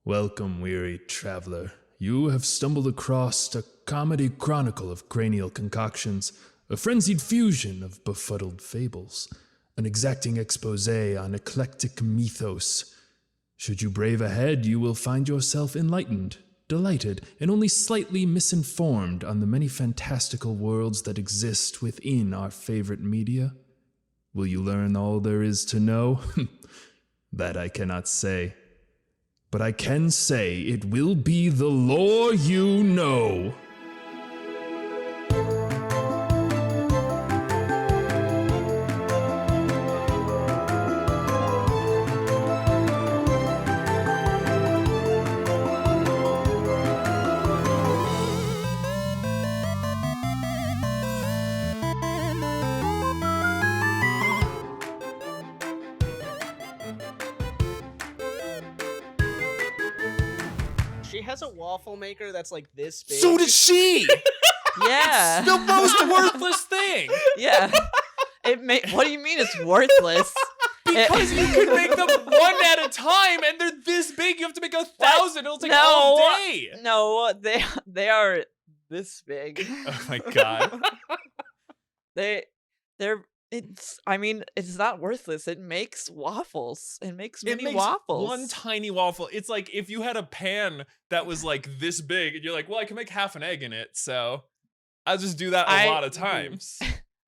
Welcome, weary traveler. You have stumbled across a comedy chronicle of cranial concoctions, a frenzied fusion of befuddled fables, an exacting expose on eclectic mythos. Should you brave ahead, you will find yourself enlightened, delighted, and only slightly misinformed on the many fantastical worlds that exist within our favorite media. Will you learn all there is to know? That I cannot say. But I can say it will be the lore you know. She has a waffle maker that's like this big. So did she! Yeah. It's the most worthless thing! Yeah. What do you mean it's worthless? Because you can make them one at a time, and they're this big. You have to make 1,000. It'll take all day. No, they are this big. Oh my god. It's not worthless. It makes waffles. It makes mini makes waffles. one tiny waffle. It's like if you had a pan that was like this big, and you're like, well, I can make half an egg in it, so I'll just do that a lot of times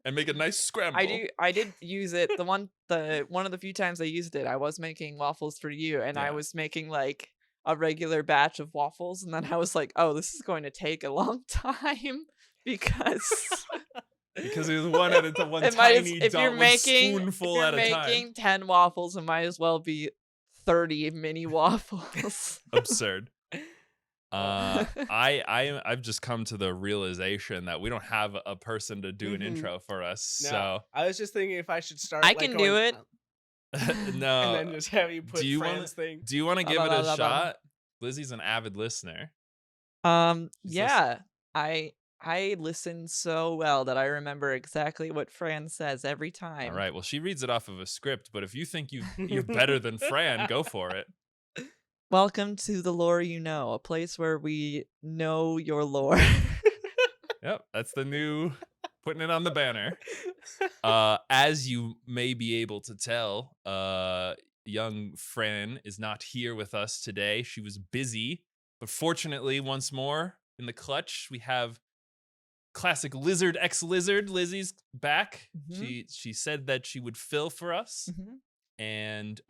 and make a nice scramble. I did use it. One of the few times I used it, I was making waffles for you, and I was making like a regular batch of waffles, and then I was like, oh, this is going to take a long time because Because it was one at a time, one spoonful at a time. If you're making 10 waffles, it might as well be 30 mini waffles. Absurd. I've just come to the realization that we don't have a person to do an intro for us. No, so I was just thinking if I should start. I can do it. No. And then just have you put Fran's thing. Do you want to give it a shot? Lizzie's an avid listener. Yeah. I listen so well that I remember exactly what Fran says every time. All right. Well, she reads it off of a script, but if you think you're better than Fran, go for it. Welcome to the Lore You Know, a place where we know your lore. Yep, that's the new putting it on the banner. As you may be able to tell, young Fran is not here with us today. She was busy, but fortunately, once more in the clutch, we have classic LizardxLizard. Lizzie's back. Mm-hmm. She said that she would fill for us. Mm-hmm. And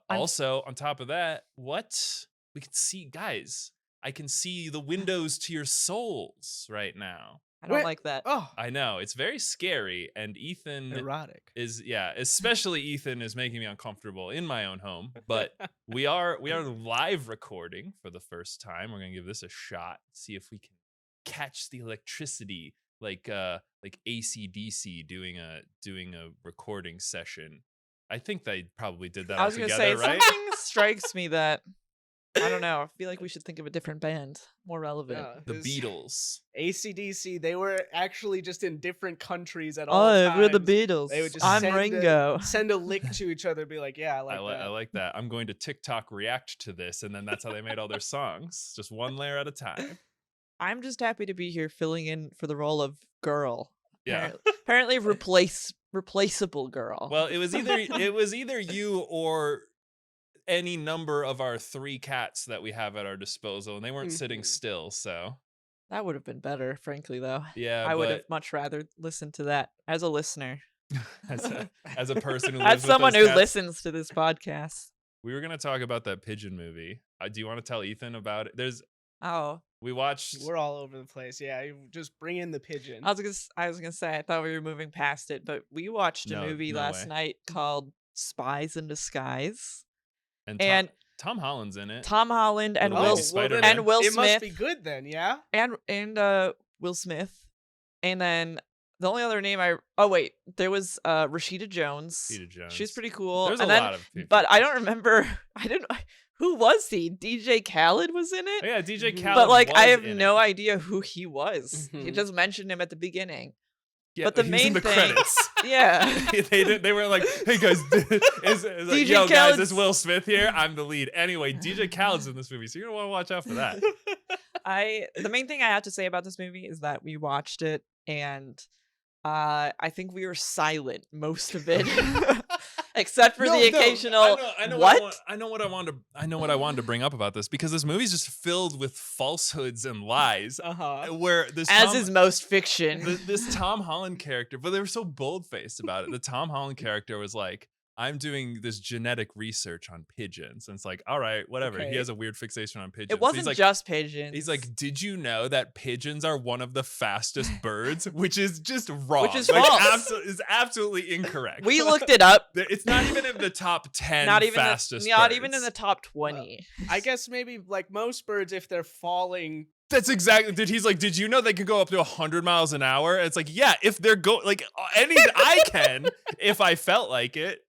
also on top of that, what we can see, guys, I can see the windows to your souls right now. I don't like that. Oh, I know, it's very scary, and Ethan erotic. Especially Ethan is making me uncomfortable in my own home. But we are live recording for the first time. We're gonna give this a shot, see if we can catch the electricity like AC/DC doing a recording session. I think they probably did that. I was gonna say right? something strikes me that I don't know. I feel like we should think of a different band, more relevant. The Beatles. AC/DC. They were actually just in different countries at all times. Oh, we're the Beatles. They would just I'm Ringo. Send a lick to each other, be like, yeah, I like that. I'm going to TikTok react to this, and then that's how they made all their songs, just one layer at a time. I'm just happy to be here, filling in for the role of girl. Yeah. Apparently, replaceable girl. Well, it was either you or any number of our 3 cats that we have at our disposal, and they weren't sitting still. So that would have been better, frankly. Though. Yeah, I would have much rather listened to that as a listener, as a person who as someone who listens to this podcast. We were gonna talk about that pigeon movie. Do you want to tell Ethan about it? We watched. We're all over the place. Yeah, you just bring in the pigeon. I was gonna say I thought we were moving past it, but we watched a movie last night called Spies in Disguise, and Tom Holland's in it. Tom Holland and Will Smith. It must be good then, yeah. And Will Smith, and then the only other name there was Rashida Jones. She's pretty cool. There's a lot of people, but I don't remember. Who was he? DJ Khaled was in it? Yeah, DJ Khaled. But I have no idea who he was. He just mentioned him at the beginning. Yeah, But the he was in main the thing- credits. Yeah. They were like, hey guys, is like, DJ yo guys, Khaled's- this Will Smith here. I'm the lead. Anyway, DJ Khaled's in this movie, so you're gonna want to watch out for that. The main thing I have to say about this movie is that we watched it and I think we were silent most of it. Except for the occasional I know what? I know what I wanted to bring up about this, because this movie's just filled with falsehoods and lies. Where this As is most fiction. this Tom Holland character, but they were so bold-faced about it. The Tom Holland character was like, I'm doing this genetic research on pigeons. And it's like, all right, whatever. Okay. He has a weird fixation on pigeons. It wasn't he's like, just pigeons. He's like, did you know that pigeons are one of the fastest birds? Which is just wrong. Which is like, false. Is absolutely incorrect. We looked it up. It's not even in the top 10 Not even fastest not birds. even in the top 20. I guess maybe like most birds, if they're falling. That's exactly. He's like, did you know they could go up to 100 miles an hour? And it's like, yeah, if they're I can, if I felt like it.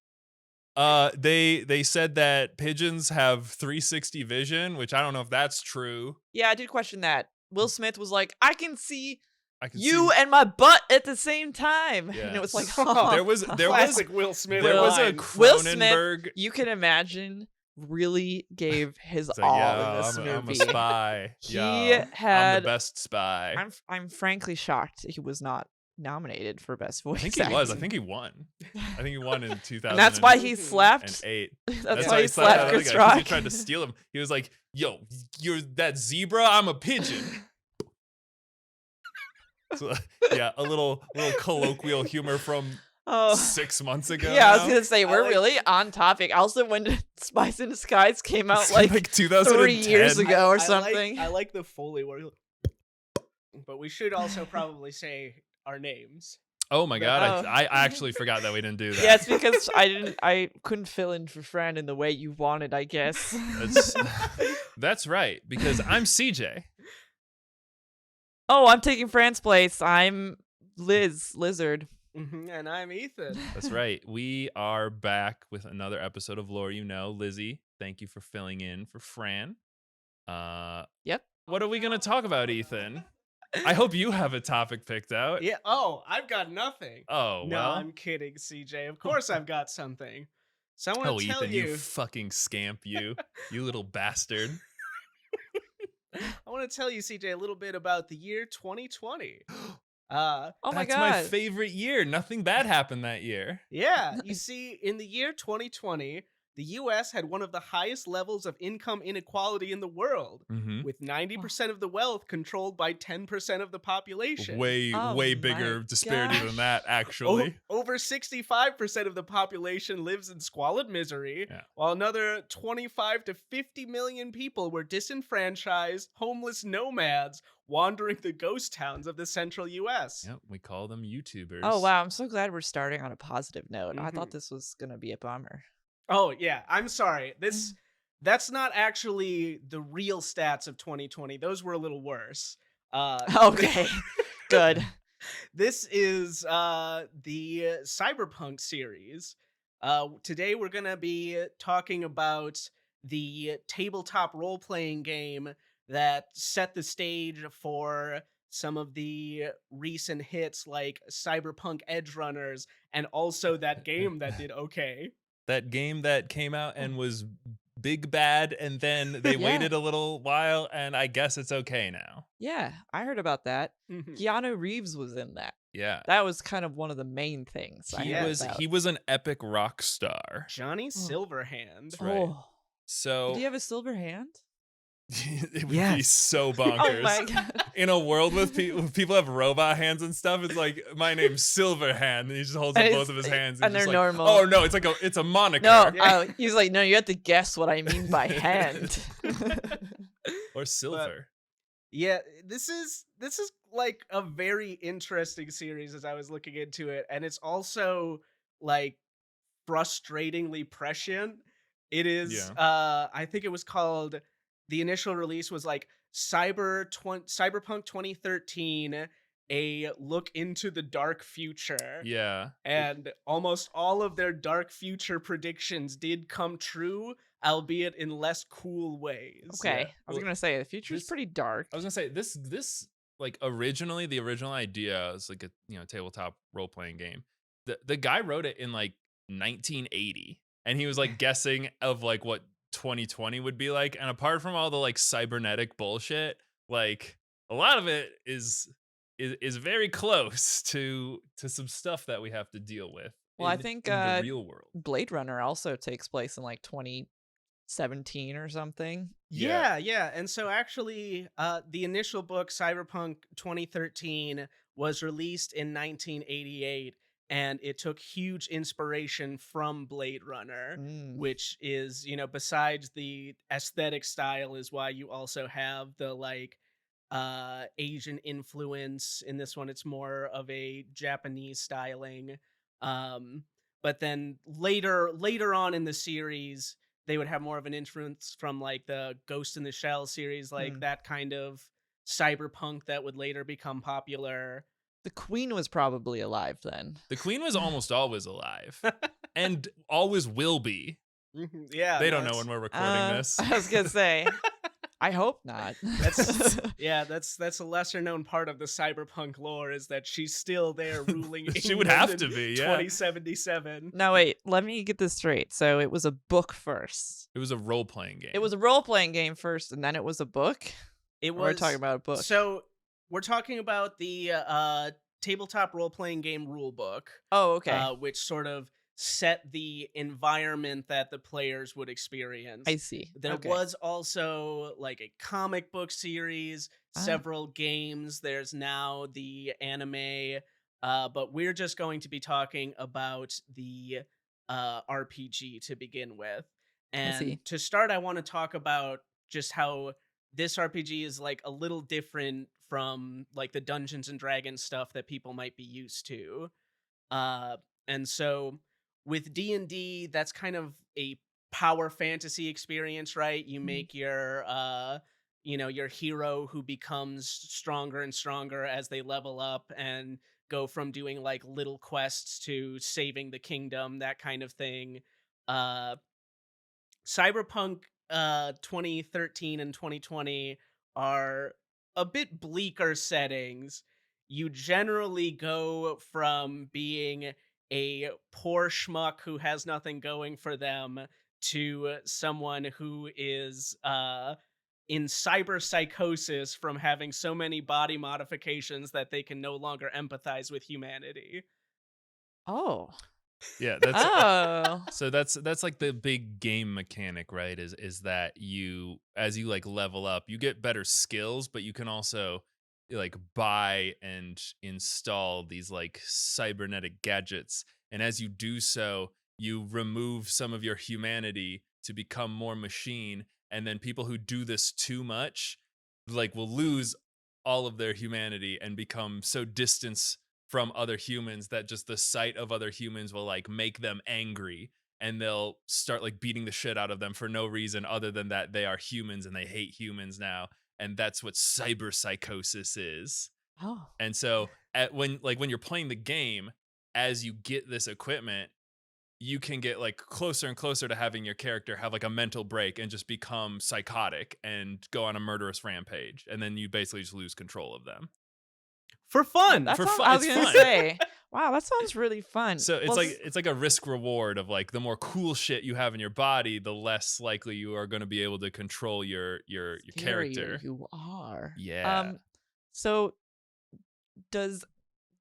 They said that pigeons have 360 vision, which I don't know if that's true. Yeah, I did question that. Will Smith was like, I can see I can you see. and my butt at the same time. Yeah. And it was like, There was Classic Will Smith. there was a line. Will Smith, Cronenberg. you can imagine, really gave his It's like, all yeah, in this I'm a movie. spy. He Yeah, I'm had. the best spy. I'm frankly shocked he was not nominated for best voice. I think he was. I acting. think he won. I think he won in 2000. And that's why he slapped. 8. That's why he that slapped other Chris guy, 'cause he Rock. tried to steal him. He was like, "Yo, you're that zebra. I'm a pigeon." So, yeah, a little colloquial humor from Oh. 6 months ago. Yeah, I was now. gonna say we're like- really on topic. Also, when Spice in Disguise came out It's like 2010. 3 years ago or I something. I like the Foley word. But we should also probably say our names. Oh my god, Oh. I actually forgot that we didn't do that. Yeah, it's because I couldn't fill in for Fran in the way you wanted, I guess. That's right, because I'm CJ. Oh, I'm taking Fran's place. I'm Lizard. And I'm Ethan. That's right. We are back with another episode of Lore You Know. Lizzie, thank you for filling in for Fran. Yep. What are we going to talk about, Ethan? I hope you have a topic picked out. Yeah. Oh, I've got nothing. Oh, No, well. I'm kidding, CJ. Of course I've got something. So I want Oh, to tell Ethan, you. you fucking scamp, you little bastard. I want to tell you, CJ, a little bit about the year 2020. Oh my That's god. my favorite year. Nothing bad happened that year. Yeah, you see, in the year 2020, the US had one of the highest levels of income inequality in the world, Mm-hmm. with 90% of the wealth controlled by 10% of the population. Way Oh bigger my disparity gosh. than that, O- actually. over 65% of the population lives in squalid misery, Yeah. while another 25 to 50 million people were disenfranchised, homeless nomads wandering the ghost towns of the central US. Yep, we call them YouTubers. Oh wow, I'm so glad we're starting on a positive note. I thought Mhm. this was gonna be a bummer. Oh, yeah, I'm sorry. That's not actually the real stats of 2020. Those were a little worse. Okay. Good. This is the Cyberpunk series. Today we're going to be talking about the tabletop role-playing game that set the stage for some of the recent hits like Cyberpunk Edge Runners, and also that game that did okay. That game that came out and was big bad, and then they Yeah. waited a little while, and I guess it's okay now. Yeah, I heard about that. Mhm. Keanu Reeves was in that. Yeah. That was kind of one of the main things. I He heard was about. he was an epic rock star. Johnny Silverhand. right. Oh. So Did he have a silver hand? it would be Yes. so Oh bonkers. my god. In a world with people have robot hands and stuff, it's like, my name's Silverhand, and he just holds up And both it's- of his hands, and just they're like, normal. Oh no, it's a moniker. No, Yeah. he's like, no, you have to guess what I mean by hand. Or silver. Yeah, this is like a very interesting series as I was looking into it, and it's also like frustratingly prescient. It is I think it was called, the initial release was like Cyberpunk 2013, a look into the dark future. Yeah. And almost all of their dark future predictions did come true, albeit in less cool ways. Okay. Yeah. I was Well, gonna say the future's this- pretty dark. I was gonna say this like originally the original idea was like a tabletop role playing game. The guy wrote it in like 1980, and he was like guessing of like what 2020 would be like. And apart from all the like cybernetic bullshit, like a lot of it is very close to some stuff that we have to deal with. Well, I think in the real world. Blade Runner also takes place in like 2017 or something. Yeah. And so actually, the initial book, Cyberpunk 2013, was released in 1988, and it took huge inspiration from Blade Runner, which is, besides the aesthetic style, is why you also have the like Asian influence. In this one, it's more of a Japanese styling. But then later on in the series, they would have more of an influence from like the Ghost in the Shell series, like that kind of cyberpunk that would later become popular. The Queen was probably alive then. The Queen was almost always alive, and always will be. Yeah, they don't know when we're recording this. I was gonna say, I hope not. That's a lesser known part of the cyberpunk lore, is that she's still there ruling. She would have to be, yeah. 2077. No, wait. Let me get this straight. So it was a book first. It was a role playing game. It was a role playing game first, and then it was a book. We're talking about a book. So we're talking about the tabletop role playing game rule book. Oh, okay. Which sort of set the environment that the players would experience. I see. There was also like a comic book series, several games. There's now the anime, but we're just going to be talking about the RPG to begin with. And to start, I want to talk about just how this RPG is like a little different from like the Dungeons and Dragons stuff that people might be used to. And so with D&D, that's kind of a power fantasy experience, right? You make your your hero who becomes stronger and stronger as they level up and go from doing like little quests to saving the kingdom, that kind of thing. Cyberpunk 2013 and 2020 are a bit bleaker settings. You generally go from being a poor schmuck who has nothing going for them to someone who is in cyber psychosis from having so many body modifications that they can no longer empathize with humanity. Oh. Yeah, so that's like the big game mechanic, right? Is that you, as you like level up, you get better skills, but you can also like buy and install these like cybernetic gadgets, and as you do so, you remove some of your humanity to become more machine, and then people who do this too much like will lose all of their humanity and become so distant from other humans that just the sight of other humans will like make them angry, and they'll start like beating the shit out of them for no reason other than that they are humans and they hate humans now. And that's what cyber psychosis is. Oh. And so when you're playing the game, as you get this equipment, you can get like closer and closer to having your character have like a mental break and just become psychotic and go on a murderous rampage. And then you basically just lose control of them. For fun. I was going to say, wow, that sounds really fun. So it's like a risk reward of like the more cool shit you have in your body, the less likely you are going to be able to control your character. You are. Yeah. So does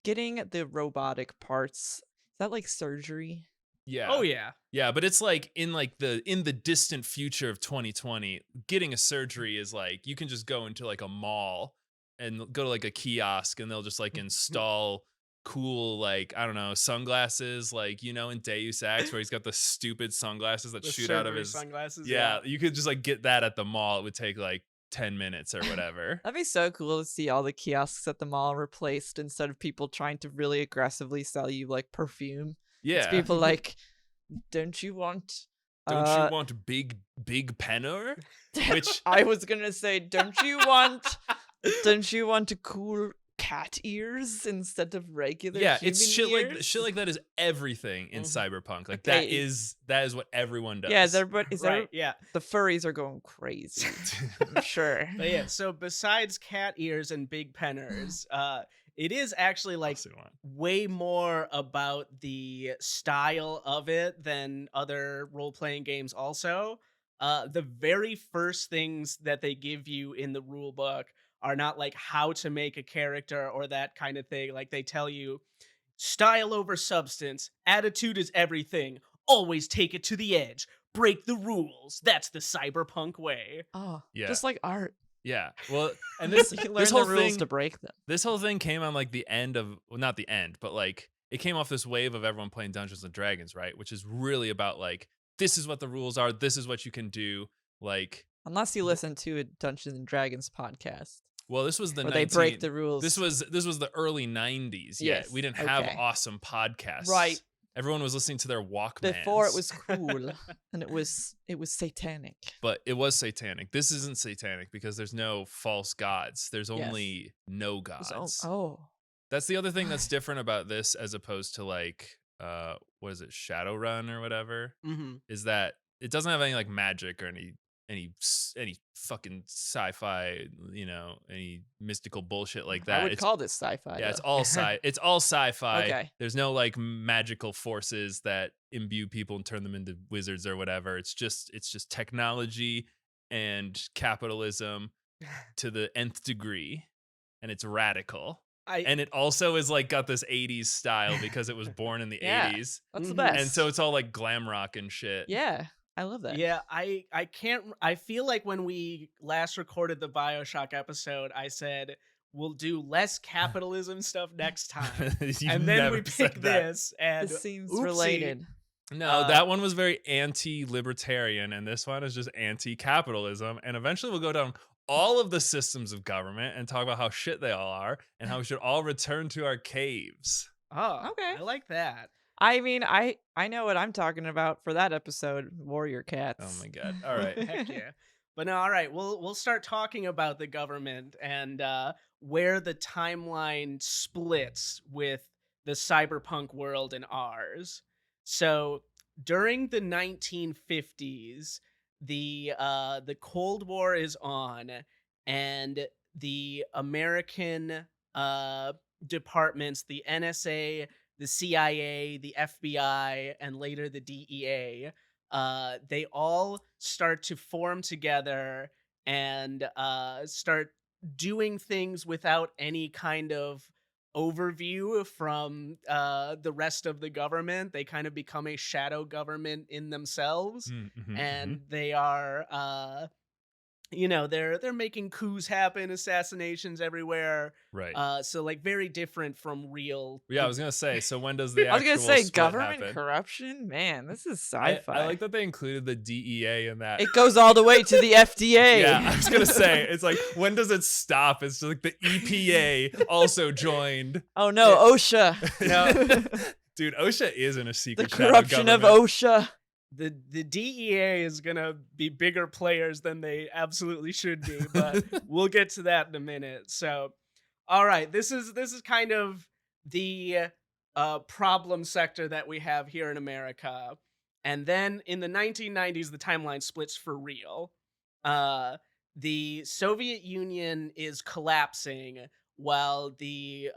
getting the robotic parts, is that like surgery? Yeah. Oh yeah. Yeah, but it's like in the distant future of 2020, getting a surgery is like you can just go into like a mall and go to like a kiosk and they'll just like install cool, like, I don't know, sunglasses, like, in Deus Ex where he's got the stupid sunglasses that shoot out of his sunglasses. Yeah, you could just like get that at the mall. It would take like 10 minutes or whatever. That'd be so cool to see all the kiosks at the mall replaced instead of people trying to really aggressively sell you like perfume. Yeah. It's people like, don't you want big penner? Which I was gonna say, don't you want a cool cat ears instead of regular Yeah, human it's ears? shit like that is everything in Mhm. Cyberpunk. Like Okay. that is what everyone does. Yeah, is everybody? Right, yeah. The furries are going crazy. I'm sure. But yeah, so besides cat ears and big penners, it is actually like Also one. way more about the style of it than other role-playing games also. The very first things that they give you in the rule book are not like how to make a character or that kind of thing. Like they tell you style over substance, attitude is everything, always take it to the edge, break the rules. That's the cyberpunk way. Oh, Yeah. just like art. Yeah. Well, and this You learn this the whole rules thing to break them. this whole thing came on like the end of, well, not the end, but like it came off this wave of everyone playing Dungeons and Dragons, right? Which is really about like, this is what the rules are, this is what you can do. Like, Unless you listen to a Dungeons and Dragons podcast well, this was the where they break the rules. This was the early 90s. Yeah, Yes, we didn't have okay. awesome podcasts. Right. Everyone was listening to their Walkmans. Before it was cool and it was satanic. But it was satanic. This isn't satanic because there's no false gods. There's Yes. only no It was- gods. oh. That's the other thing that's different about this as opposed to like what is it, Shadowrun or whatever, Mm-hmm. is that it doesn't have any like magic or any fucking sci-fi, you know, any mystical bullshit like that. I would It's call this sci-fi. yeah, it's though. all it's all sci-fi. Okay. There's no like magical forces that imbue people and turn them into wizards or whatever. It's just technology and capitalism to the nth degree, and it's radical. And it also is like got this 80s style because it was born in the Yeah. 80s. That's the Mhm. best. And so it's all like glam rock and shit. yeah, I love that. Yeah, I can't. I feel like when we last recorded the Bioshock episode, I said we'll do less capitalism stuff next time, You've and then we never said pick that. this, and This seems oopsie. related. No, that one was very anti-libertarian, and this one is just anti-capitalism. And eventually we'll go down all of the systems of government and talk about how shit they all are and how we should all return to our caves. Oh, Okay. I like that. I mean, I know what I'm talking about for that episode, Warrior Cats. Oh my god. All right. Heck yeah. But no, all right, we'll start talking about the government and where the timeline splits with the cyberpunk world and ours. So during the 1950s, the Cold War is on, and the American departments, the NSA, the CIA, the FBI, and later the DEA, they all start to form together and start doing things without any kind of overview from the rest of the government. They kind of become a shadow government in themselves, and they are they're making coups happen, assassinations everywhere. Right. So like very different from real. Yeah, I was gonna say. So when does the I was actual gonna say split government happen? corruption. Man, this is I sci-fi. like that they included the DEA in that. It goes all the way to the FDA. Yeah, I was gonna say, it's like, when does it stop? It's just like the EPA also joined. Oh no, OSHA. No. Dude, OSHA is in a The secret shadow corruption of government. OSHA. The DEA is gonna be bigger players than they absolutely should be, but we'll get to that in a minute. So, all right, this is kind of the problem sector that we have here in America, and then in the 1990s, the timeline splits for real. The Soviet Union is collapsing while the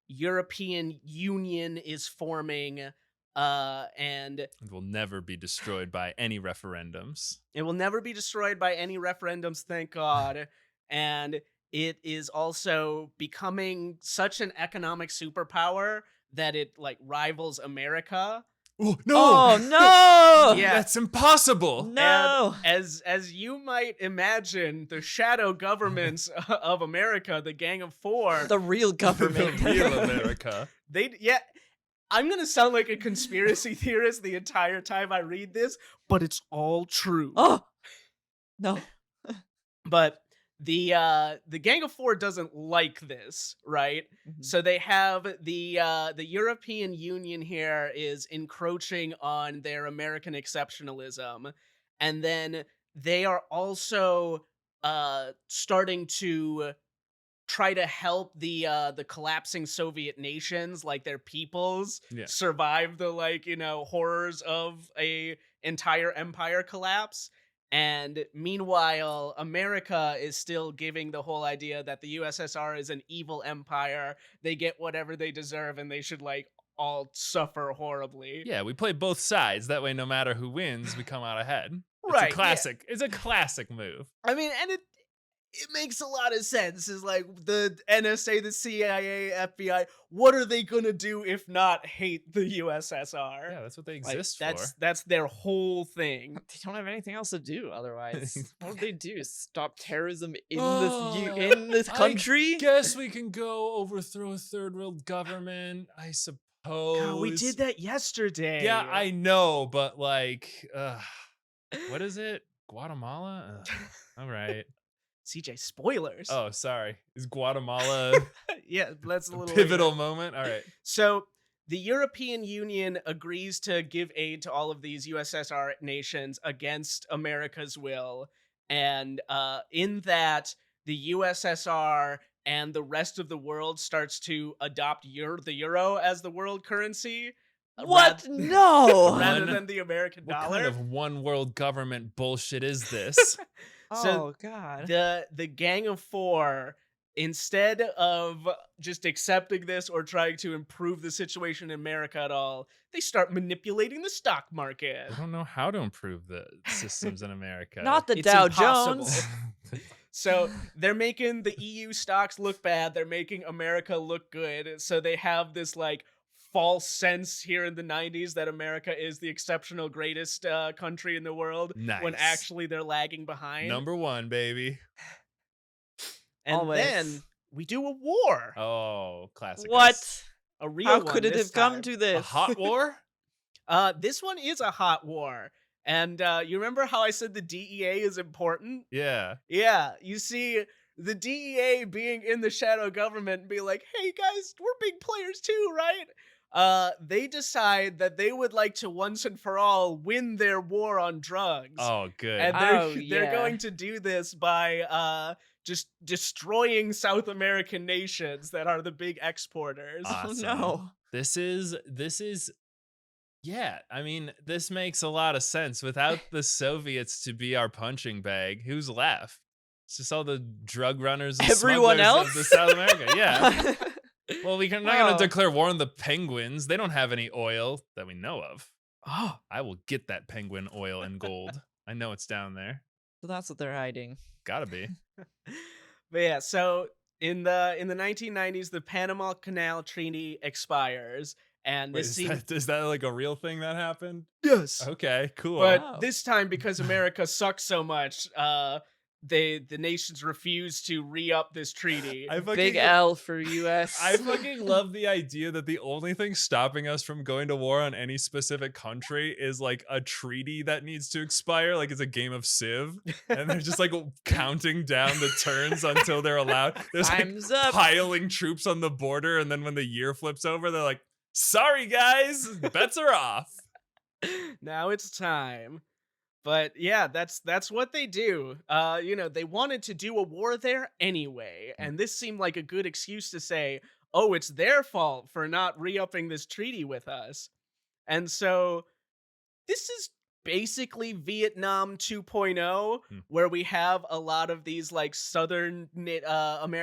European Union is forming. And It will never be destroyed by any referendums. it will never be destroyed by any referendums, thank God. And it is also becoming such an economic superpower that it like rivals America. Oh, no! Oh no! Yeah. That's impossible! No. And as you might imagine, the shadow governments of America, the Gang of Four, The real government. The real America. I'm gonna sound like a conspiracy theorist the entire time I read this, but it's all true. Oh no. But the Gang of Four doesn't like this, right? So they have the European Union here is encroaching on their American exceptionalism, and then they are also starting to try to help the collapsing Soviet nations, like their peoples, Yeah. survive the horrors of a entire empire collapse. And meanwhile, America is still giving the whole idea that the USSR is an evil empire. They get whatever they deserve, and they should all suffer horribly. Yeah, we play both sides. That way, no matter who wins, we come out ahead. Right, It's a classic. It's a classic move. I mean, and it makes a lot of sense. Is like the NSA, the CIA, FBI. What are they gonna do if not hate the USSR? Yeah, that's what they Like, exist for. that's their whole thing. They don't have anything else to do otherwise. What would they do? Stop terrorism in Oh, in this country? Guess we can go overthrow a third world government, I suppose. God, we did that yesterday. Yeah, I know, but like, what is it? Guatemala? All right. CJ, spoilers. Oh, sorry. Is Guatemala Yeah, that's a a little pivotal later. moment? All right. So the European Union agrees to give aid to all of these USSR nations against America's will. And in that, the USSR and the rest of the world starts to adopt the euro as the world currency. What? No. Rather One- than the American What dollar. kind of one world government bullshit is this? Oh God. The Gang of Four, instead of just accepting this or trying to improve the situation in America at all, they start manipulating the stock market. I don't know how to improve the systems in America. Not the It's Dow impossible. Jones. So they're making the EU stocks look bad. They're making America look good. So they have this false sense here in the 90s that America is the exceptional greatest country in the world, when Nice. actually they're lagging behind. Number one, baby. And Always. then we do a war. Oh, classic. What? A real How one could it this have come time. to A this? hot war? This one is a hot war. And you remember how I said the DEA is important? Yeah. Yeah, you see, the DEA being in the shadow government and be like, hey guys, we're big players too, right? They decide that they would like to once and for all win their war on drugs. Oh, good. And Oh, they're yeah. going to do this by just destroying South American nations that are the big exporters. Awesome. Oh no. This is yeah, I mean, this makes a lot of sense. Without the Soviets to be our punching bag, who's left? It's just all the drug runners and Everyone smugglers else? of the South America. Yeah. Well, we're not going Oh. to declare war on the penguins. They don't have any oil that we know of. Oh, I will get that penguin oil and gold. I know it's down there. So that's what they're hiding. Gotta be. but yeah, so in the 1990s, the Panama Canal Treaty expires, and Wait, this is, seems is that like a real thing that happened? yes. Okay, cool. But Wow. this time, because America sucks so much, the nations refuse to re-up this treaty. I fucking, Big L for US. I fucking love the idea that the only thing stopping us from going to war on any specific country is like a treaty that needs to expire, like it's a game of Civ, and they're just like counting down the turns until they're allowed. There's like Time's up. piling troops on the border, and then when the year flips over, they're like, "Sorry guys, bets are off." Now it's time. But yeah, that's what they do. They wanted to do a war there anyway, and this seemed like a good excuse to say, "Oh, it's their fault for not re-upping this treaty with us." And so this is basically Vietnam 2.0, where we have a lot of these like southern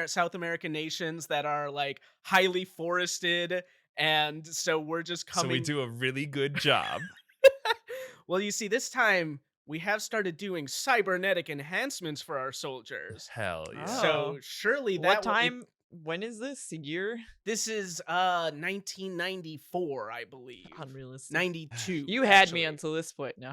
South American nations that are like highly forested, and so we're just coming. So we do a really good job. Well, you see, this time we have started doing cybernetic enhancements for our soldiers. Hell yeah. Oh. So surely that What time? When is this? Year? This is 1994, I believe. Unrealistic. 92. You had actually. me until this point. No.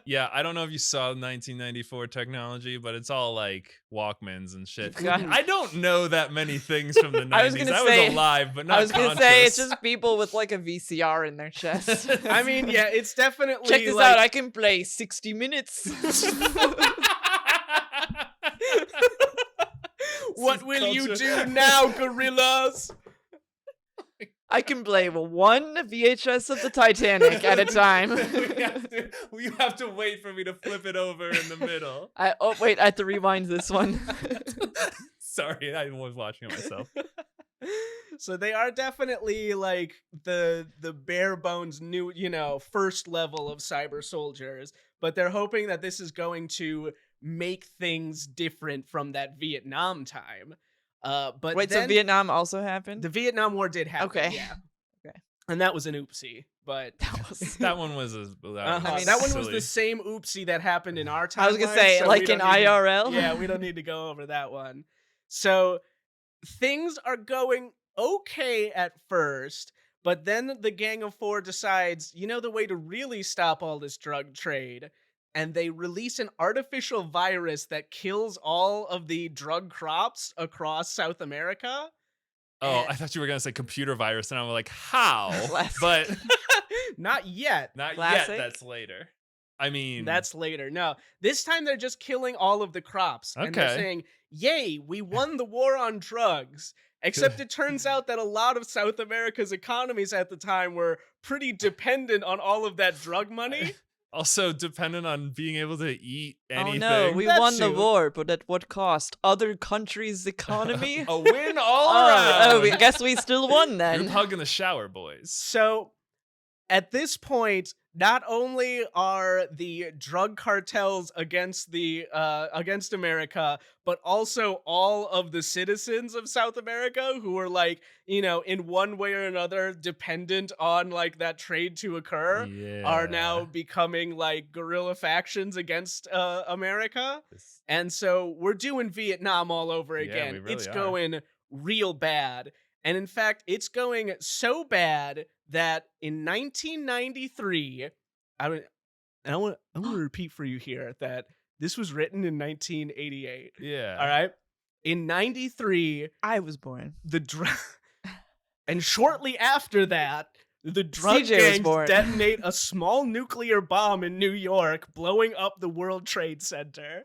Yeah, I don't know if you saw 1994 technology, but it's all like Walkmans and shit. God. I don't know that many things from the 90s. I was gonna I say- was alive, but not I was gonna say it's conscious. just people with like a VCR in their chest. I mean, yeah, it's definitely Check this like, out. I can play 60 minutes. what is will you culture. do now, gorillas? I can play one VHS of the Titanic at a time. You have to wait for me to flip it over in the middle. Oh wait, I have to rewind this one. Sorry, I was watching it myself. So they are definitely like the bare bones new, first level of cyber soldiers, but they're hoping that this is going to make things different from that Vietnam time. But Wait, then so Vietnam also happened? the Vietnam War did happen. Okay. Yeah. Okay. And that was an oopsie, but That one was that that one was silly. the same oopsie that happened in our timeline. I was gonna say, so like we in don't need to- IRL? Yeah, we don't need to go over that one. So things are going okay at first, but then the Gang of Four decides, the way to really stop all this drug trade, and they release an artificial virus that kills all of the drug crops across South America. Oh, I thought you were gonna say computer virus, and I'm like, how? Classic. But Not yet. not Classic. yet. That's later. I mean, That's later. No, this time they're just killing all of the crops. And they're Okay. saying, yay, we won the war on drugs. Except it turns out that a lot of South America's economies at the time were pretty dependent on all of that drug money. also dependent on being able to eat anything. Oh no, we That won the too. war, but at what cost? Other countries' economy? A win all around. I guess we still won then. Group hug in the shower, boys. So at this point, not only are the drug cartels against against America, but also all of the citizens of South America who are like, in one way or another dependent on like that trade to occur are now becoming like guerrilla factions against America. And so we're doing Vietnam all over Yeah, again. we really It's are. going real bad. And in fact, it's going so bad that in 1993, I want to repeat for you here that this was written in 1988. Yeah. All right. In 93, I was born. and shortly after that, the drug CJ was gangs born. detonate a small nuclear bomb in New York, blowing up the World Trade Center.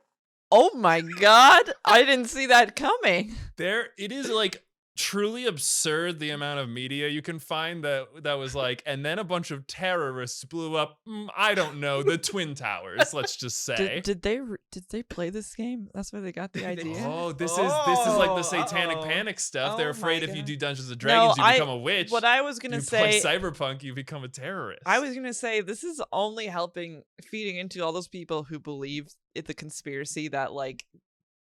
Oh my god! I didn't see that coming. It is like truly absurd the amount of media you can find that was like, and then a bunch of terrorists blew up, I don't know, the Twin Towers, let's just say. Did they play this game? That's where they got the idea. Oh, this is like the satanic uh-oh. panic stuff. Oh They're my afraid if you God. do Dungeons and Dragons, you become a witch. What I was gonna you say, play Cyberpunk, you become a terrorist. I was gonna say this is only feeding into all those people who believe the conspiracy that like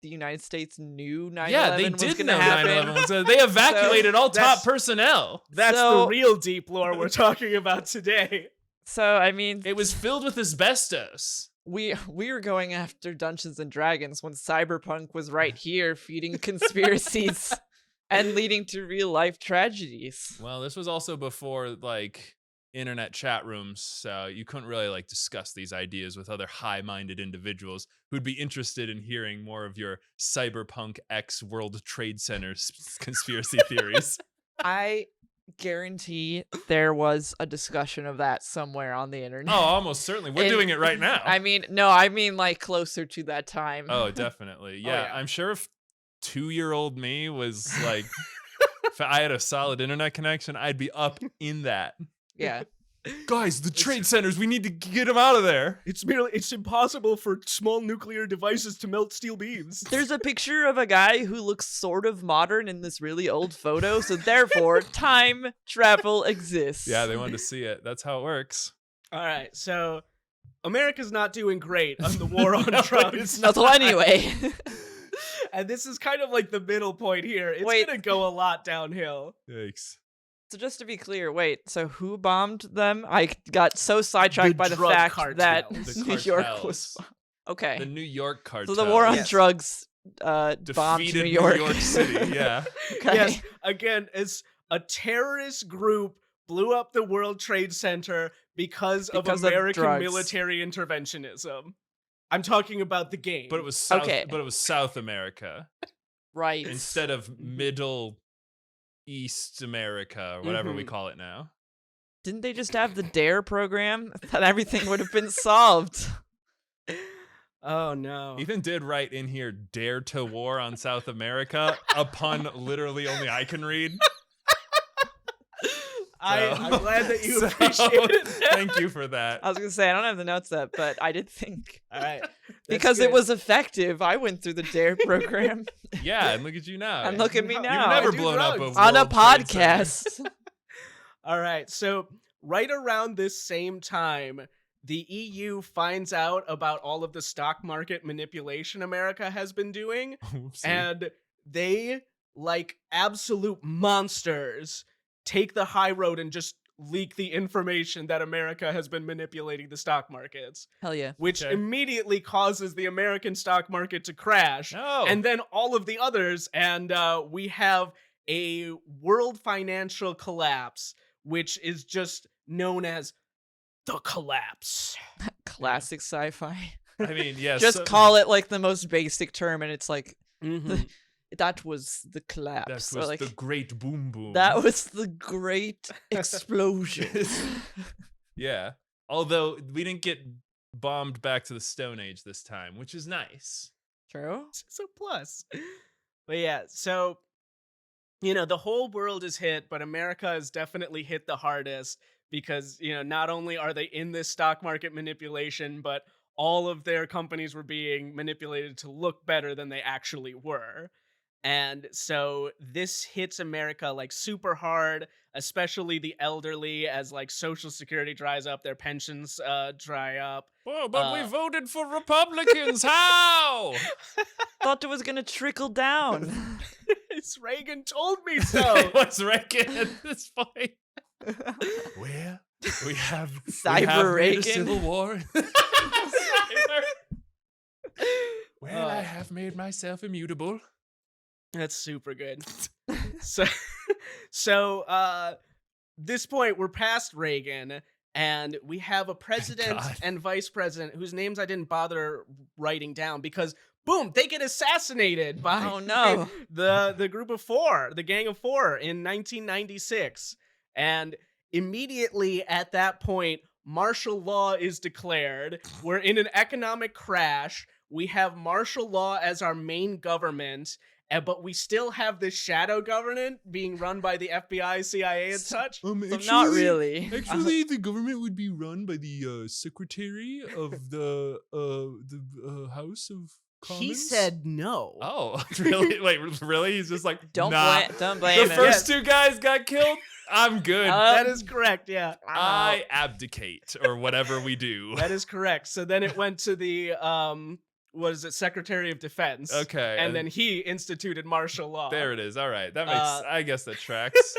the United States knew 9/11 yeah, they was did gonna know happen. 9/11 was they evacuated all top that's- personnel. That's So- the real deep lore we're talking about today. So I mean, It was filled with asbestos. we were going after Dungeons and Dragons when Cyberpunk was right here feeding conspiracies and leading to real life tragedies. Well, this was also before like internet chat rooms, so you couldn't really like discuss these ideas with other high-minded individuals who'd be interested in hearing more of your Cyberpunk X World Trade Center conspiracy theories. I guarantee there was a discussion of that somewhere on the internet. Oh, almost certainly. We're doing it right now. I mean like closer to that time. Oh, definitely. Yeah, yeah. I'm sure if 2-year-old me was like, if I had a solid internet connection, I'd be up in that. Yeah. Guys, the trade centers, we need to get them out of there. It's impossible for small nuclear devices to melt steel beams. There's a picture of a guy who looks sort of modern in this really old photo, so therefore time travel exists. Yeah, they wanted to see it. That's how it works. All right, so America's not doing great on the war on No, drugs. it's No, so anyway. And this is kind of like the middle point here. It's Wait. gonna go a lot downhill. Yikes. So just to be clear, wait, so who bombed them? I got so sidetracked The by the drug fact cartels. that The New York cartels. was okay. The New York So cartel. the war on Yes. drugs bombed defeated New York. City. Yeah. Okay. Yes, again, it's a terrorist group blew up the World Trade Center because of Because of American drugs. military interventionism. I'm talking about the game. But it was South. Okay. But it was South America Right. instead of Middle East America, or whatever we Mhm. call it now. Didn't they just have the DARE program? I thought everything would have been solved. Oh no. Ethan did write in here, "Dare to war on South America," a pun literally only I can read. I'm glad that you appreciated that. Thank you for that. I was gonna say I don't have the notes up, but I did think All right. because it was effective. I went through the DARE program. Yeah, and look at you now. And look at me You've now. You've never do blown up drugs. on a World Trade Center. podcast. All right. So right around this same time, the EU finds out about all of the stock market manipulation America has been doing, Oopsie. and they, like absolute monsters, take the high road and just leak the information that America has been manipulating the stock markets, Hell yeah. which Okay. immediately causes the American stock market to crash, No. and then all of the others, and we have a world financial collapse, which is just known as the collapse. Classic sci-fi. I mean, yes. Just call it like the most basic term, and it's like Mhm. that was the that collapse. was Or like the great boom boom. that was the great explosion. Yeah. Although we didn't get bombed back to the Stone Age this time, which is nice. True. It's a plus. But yeah, so the whole world is hit, but America is definitely hit the hardest because not only are they in this stock market manipulation, but all of their companies were being manipulated to look better than they actually were. And so this hits America like super hard, especially the elderly, as like Social Security dries up, their pensions dry up. Oh, but we voted for Republicans. How? Thought it was gonna trickle down. It's Reagan told me so. It was Reagan at this point. Where we have Cyber made a Reagan. civil war. Well, I have made myself immutable. That's super good. So this point we're past Reagan, and we have a president God. and vice president whose names I didn't bother writing down because boom, they get assassinated by Oh, no. the group of four, the Gang of Four in 1996. And immediately at that point, martial law is declared. We're in an economic crash. We have martial law as our main government, but we still have this shadow government being run by the FBI, CIA, and such. So not really. Actually, the government would be run by the secretary of the House of Commons. He said no. Oh, really? Wait, really? He's just like, Don't nah. don't blame The him. first two guys got killed. I'm good. That is correct, yeah. I abdicate, or whatever we do. That is correct. So then it went to the Secretary of Defense. Okay, And then he instituted martial law. There it is. All right, that makes. I guess that tracks.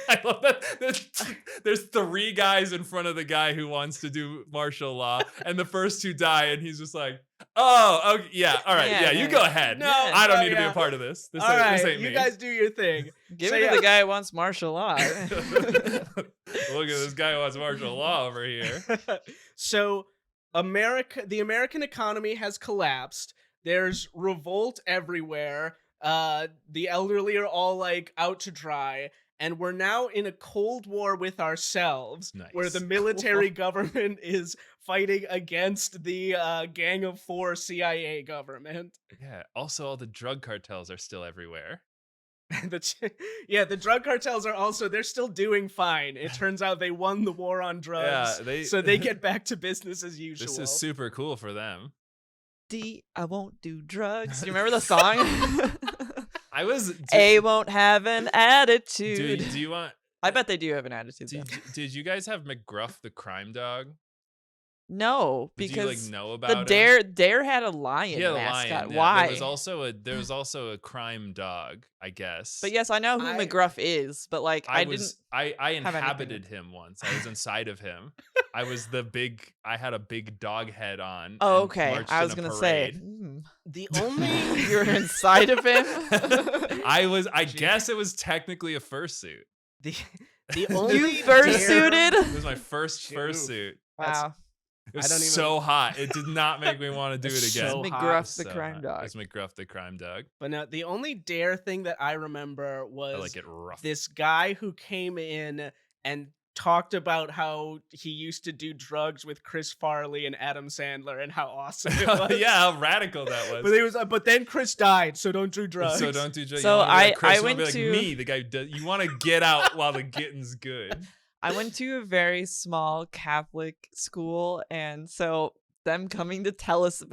I love that. There's three guys in front of the guy who wants to do martial law, and the first two die, and he's just like, "Oh, okay, yeah, all right, yeah, you go ahead. No, I don't need to be yeah. a part of this. This All right, this ain't you me." guys do your thing. Give So, it yeah. to the guy who wants martial law. Look at this guy who wants martial law over here. So the American economy has collapsed. There's revolt everywhere. The elderly are all like out to dry. And we're now in a Cold War with ourselves, where Nice. the military government is fighting against the Gang of Four CIA government. Yeah. Also, all the drug cartels are still everywhere. The drug cartels are also, they're still doing fine. It turns out they won the war on drugs, Yeah, so they get back to business as usual. This is super cool for them. I won't do drugs. Do you remember the song? I was. A won't have an attitude. Do you want? I bet they do have an attitude. Though. Did you guys have McGruff the crime dog? No, Did because you know about the him? Dare had a lion Yeah, the mascot. lion. Yeah, Why? There was also a crime dog, I guess. But yes, I know who McGruff is, but like I didn't. I anything inhabited him once. I was inside of him. I was I had a big dog head on. Oh, and okay. marched I in was a gonna say parade. The only you're inside of him. I guess it was technically a fursuit. the only You fursuited? It was my first Dude. fursuit. Wow. It was I don't even- so hot. It did not make me want to do it It's again. so hot. McGruff the So crime hot. dog. It's McGruff the crime dog. But no, the only Dare thing that I remember was I like it rough. this guy who came in and talked about how he used to do drugs with Chris Farley and Adam Sandler and how awesome it was. Yeah, how radical that was. But then Chris died, so don't do drugs. So don't do drugs. So You wanna be like I Chris, you wanna went be like to- me, the guy who does. You want to get out while the getting's good. I went to a very small Catholic school, and so them coming to tell us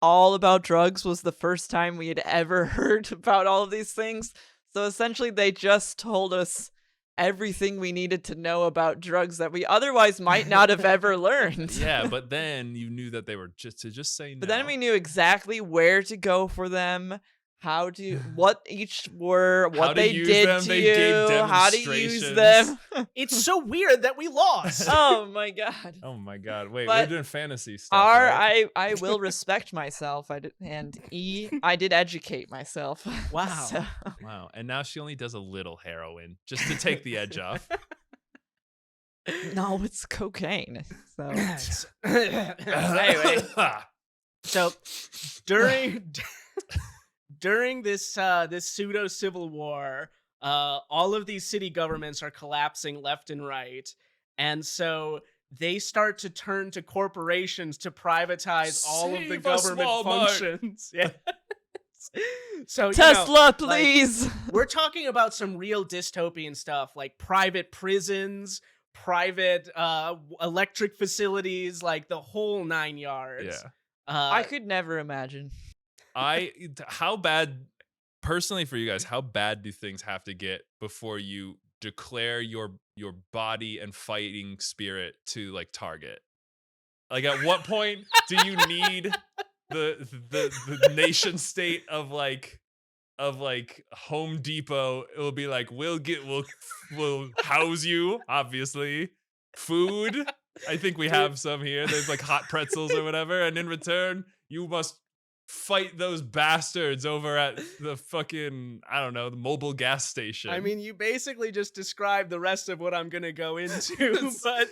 all about drugs was the first time we had ever heard about all of these things. So essentially, they just told us everything we needed to know about drugs that we otherwise might not have ever learned. Yeah, but then you knew that they were just say no. But then we knew exactly where to go for them, what each were, How what to they use did them, to they you, gave how to use demonstrations. them. It's so weird that we lost. Oh my god. Oh my god! Wait, But we're doing fantasy stuff. Right? I will respect myself. I did educate myself. Wow. So, Wow, and now she only does a little heroin just to take the edge off. no, it's cocaine. So Anyway, so during this pseudo civil war, all of these city governments are collapsing left and right, and so they start to turn to corporations to privatize all of the Save us, government Walmart. functions. Yeah. So Tesla, please. we're talking about some real dystopian stuff, like private prisons, private electric facilities, like the whole 9 yards. Yeah. I could never imagine. How bad, personally for you guys, how bad do things have to get before you declare your body and fighting spirit to like target? Like, at what point do you need the nation state of like Home Depot? It will be like, we'll house you, obviously. Food, I think we have some here. There's like hot pretzels or whatever, and in return, you must fight those bastards over at the fucking, I don't know, the mobile gas station. I mean, you basically just described the rest of what I'm gonna go into, but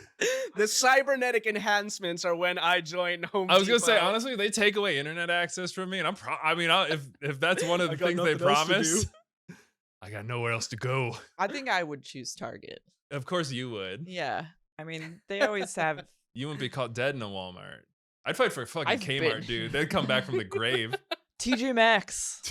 the cybernetic enhancements are when I join Home Depot. I was gonna say, honestly, they take away internet access from me, and if that's one of the things they promise, I got nowhere else to go. I think I would choose Target. Of course you would. Yeah. I mean, they always have. You wouldn't be caught dead in a Walmart. I'd fight for fucking I've Kmart, been- dude. They'd come back from the grave. TJ Maxx.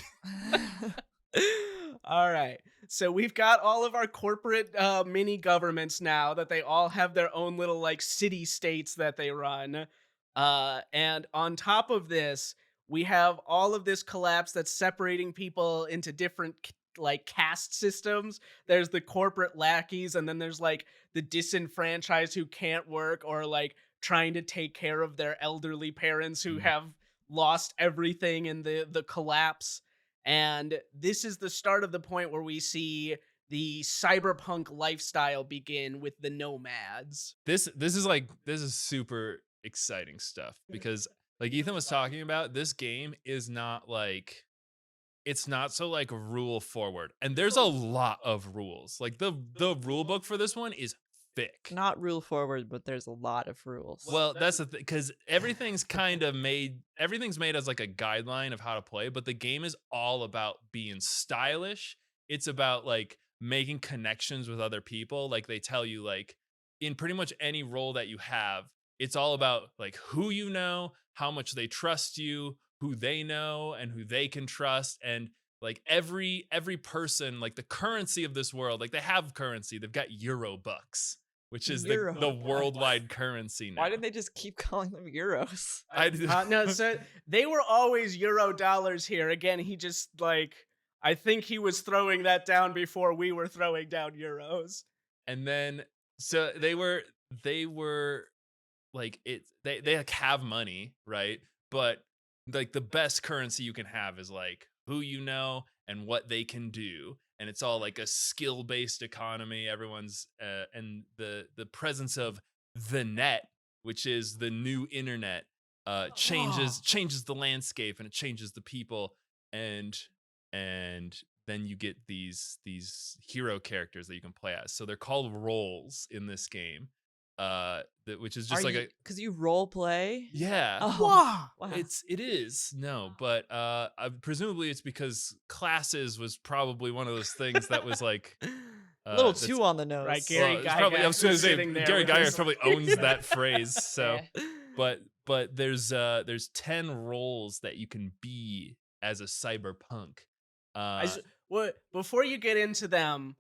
All right. So we've got all of our corporate mini governments now that they all have their own little like city states that they run. And on top of this, we have all of this collapse that's separating people into different like caste systems. There's the corporate lackeys, and then there's like the disenfranchised who can't work or like trying to take care of their elderly parents who have lost everything in the collapse. And this is the start of the point where we see the cyberpunk lifestyle begin with the nomads. This is super exciting stuff, because like Ethan was talking about, this game is not like, it's not so like rule forward, and there's a lot of rules. Like the rule book for this one is thick. Not rule forward, but there's a lot of rules. Well, that's the thing, because everything's made as like a guideline of how to play, but the game is all about being stylish. It's about like making connections with other people. Like they tell you, like in pretty much any role that you have, it's all about like who you know, how much they trust you, who they know and who they can trust. And like every person, like the currency of this world, like they have currency. They've got Euro bucks, which is the worldwide currency now. Why didn't they just keep calling them euros? No, so they were always Euro dollars here. Again, he just like, I think he was throwing that down before we were throwing down euros. And then so they were like they like have money, right? But like the best currency you can have is like who you know and what they can do, and it's all like a skill-based economy. Everyone's and the presence of the net, which is the new internet, changes the landscape, and it changes the people, and then you get these hero characters that you can play as. So they're called roles in this game, which is just because you role play. Yeah. Oh, wow. It is but presumably it's because classes was probably one of those things that was like a little too on the nose. Right, Gary Gygax. I was going to say Gary Gygax probably owns that phrase. So, Yeah. but there's 10 roles that you can be as a cyberpunk. Before you get into them,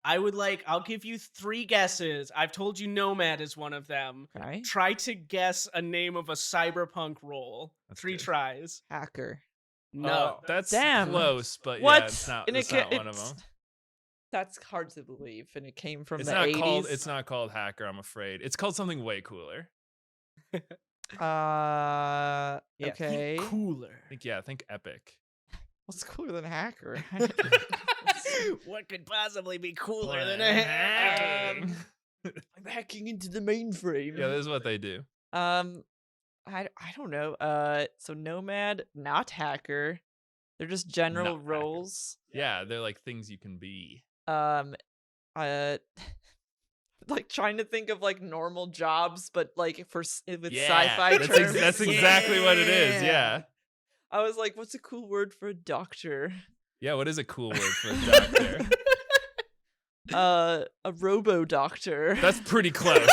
I'll give you 3 guesses. I've told you Nomad is one of them. Okay. Try to guess a name of a cyberpunk role. That's 3 good. tries. Hacker. No. That's Damn. close, but What? yeah, it's not, And it's not one of them. That's hard to believe, and it came from It's the not 80s. called. It's not called hacker. I'm afraid. It's called something way cooler. Yeah, Okay. think cooler. Think epic. What's cooler than hacker? What could possibly be cooler than Blam. a hacker? I'm hacking into the mainframe. Yeah, this is what they do. I don't know. So Nomad, not hacker. They're just general Not hacker. roles. Yeah, they're like things you can be. Like trying to think of like normal jobs, but like with Yeah, sci-fi terms. that's exactly what it is. Yeah. I was like, what's a cool word for a doctor? Yeah, what is a cool word for a doctor? A robo doctor. That's pretty close.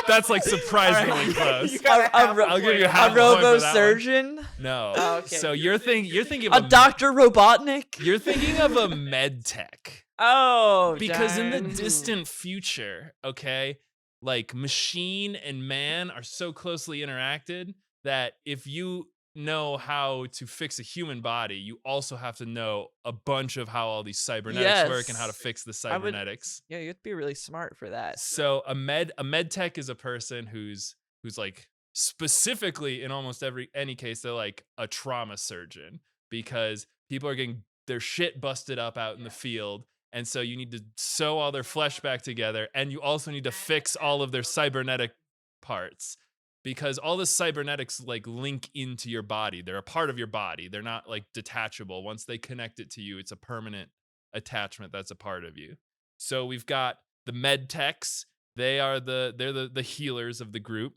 That's like surprisingly close. I'll give you A half a point robo for that one. surgeon. No. Oh, okay. So you're thinking A of Dr. Robotnik. You're thinking of a med tech. Oh, Because in the darn. distant future, okay, like machine and man are so closely interacted that if you know how to fix a human body, you also have to know a bunch of how all these cybernetics work and how to Yes. fix the I would- cybernetics. Yeah, you have to be really smart for that. So a med tech is a person who's like specifically in almost any case they're like a trauma surgeon because people are getting their shit busted up out in the field. And so you need to sew all their flesh back together. And you also need to fix all of their cybernetic parts because all the cybernetics like link into your body. They're a part of your body. They're not like detachable. Once they connect it to you, it's a permanent attachment that's a part of you. So we've got the med techs. They're the healers of the group.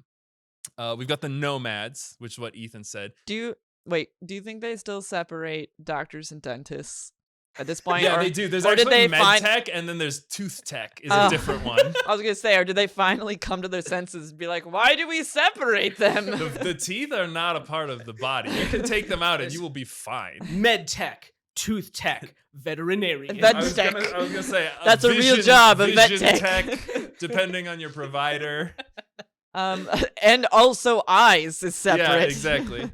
We've got the nomads, which is what Ethan said. Do you think they still separate doctors and dentists at this point? Yeah, or, they do. There's or did actually they med tech, and then there's tooth tech is Oh. a different one. I was gonna say, or did they finally come to their senses and be like, why do we separate them? The teeth are not a part of the body. You can take them out and you will be fine. Med tech, tooth tech, veterinarian. Vet I was tech. gonna say That's a real job, a vet vision tech. depending on your provider. And also eyes is separate. Yeah, exactly.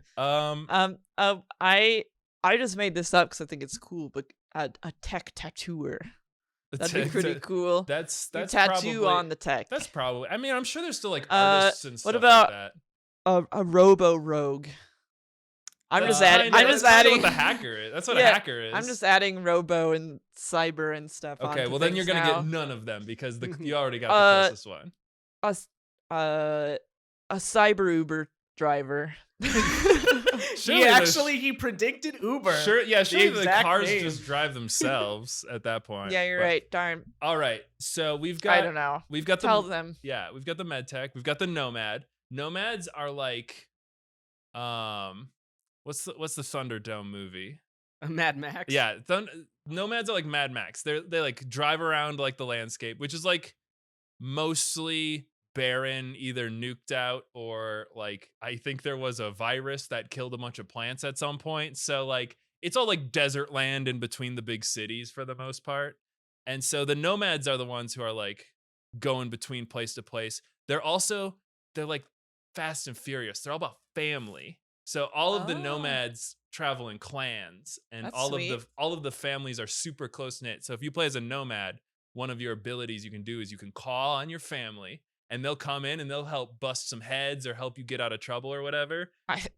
I just made this up because I think it's cool, but a tech tattooer. That'd be pretty cool. That's You probably, tattoo on the tech. That's probably. I mean, I'm sure there's still like artists and what stuff about- like that. a robo rogue. I'm just That's adding. kinda- I'm just that's kinda adding. what the hacker is. That's what a Yeah, hacker is. I'm just adding robo and cyber and stuff. Okay, onto well then you're things gonna now. get none of them because you already got the closest one. A cyber Uber driver. Surely he predicted Uber. Sure, yeah, surely the exact cars name. just drive themselves at that point. Yeah, you're But- right. Darn. All right, so we've got. I don't know. We've got Tell the. them. Yeah, we've got the med tech. We've got the nomad. Nomads are like, what's the Thunderdome movie? Mad Max. Yeah, nomads are like Mad Max. They like drive around like the landscape, which is like mostly barren, either nuked out or like I think there was a virus that killed a bunch of plants at some point. So like it's all like desert land in between the big cities for the most part. And so the nomads are the ones who are like going between place to place. They're like fast and furious. They're all about family. So all of the Oh. nomads travel in clans, and That's all sweet. of the families are super close knit. So if you play as a nomad, one of your abilities you can do is you can call on your family, and they'll come in and they'll help bust some heads or help you get out of trouble or whatever.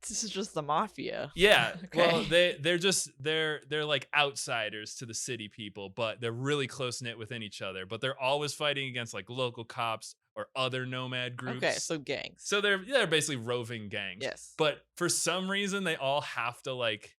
This is just the mafia. Yeah, well, Okay. they're like outsiders to the city people, but they're really close knit within each other. But they're always fighting against like local cops or other nomad groups. Okay, so gangs. So they're basically roving gangs. Yes. But for some reason, they all have to like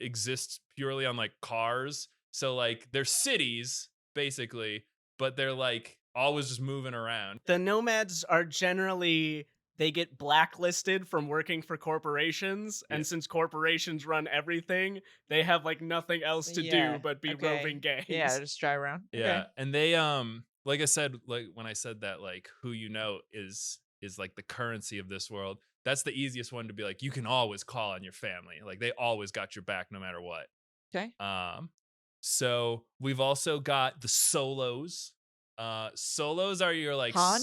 exist purely on like cars. So like they're cities basically, but they're like always just moving around. The nomads are generally they get blacklisted from working for corporations, Yeah. and since corporations run everything, they have like nothing else to Yeah, do but be okay. roving gangs. Yeah, just drive around. Yeah, and they like I said, like when I said that like who you know is like the currency of this world. That's the easiest one to be like you can always call on your family. Like they always got your back no matter what. Okay. So we've also got the solos. Solos are your like Han?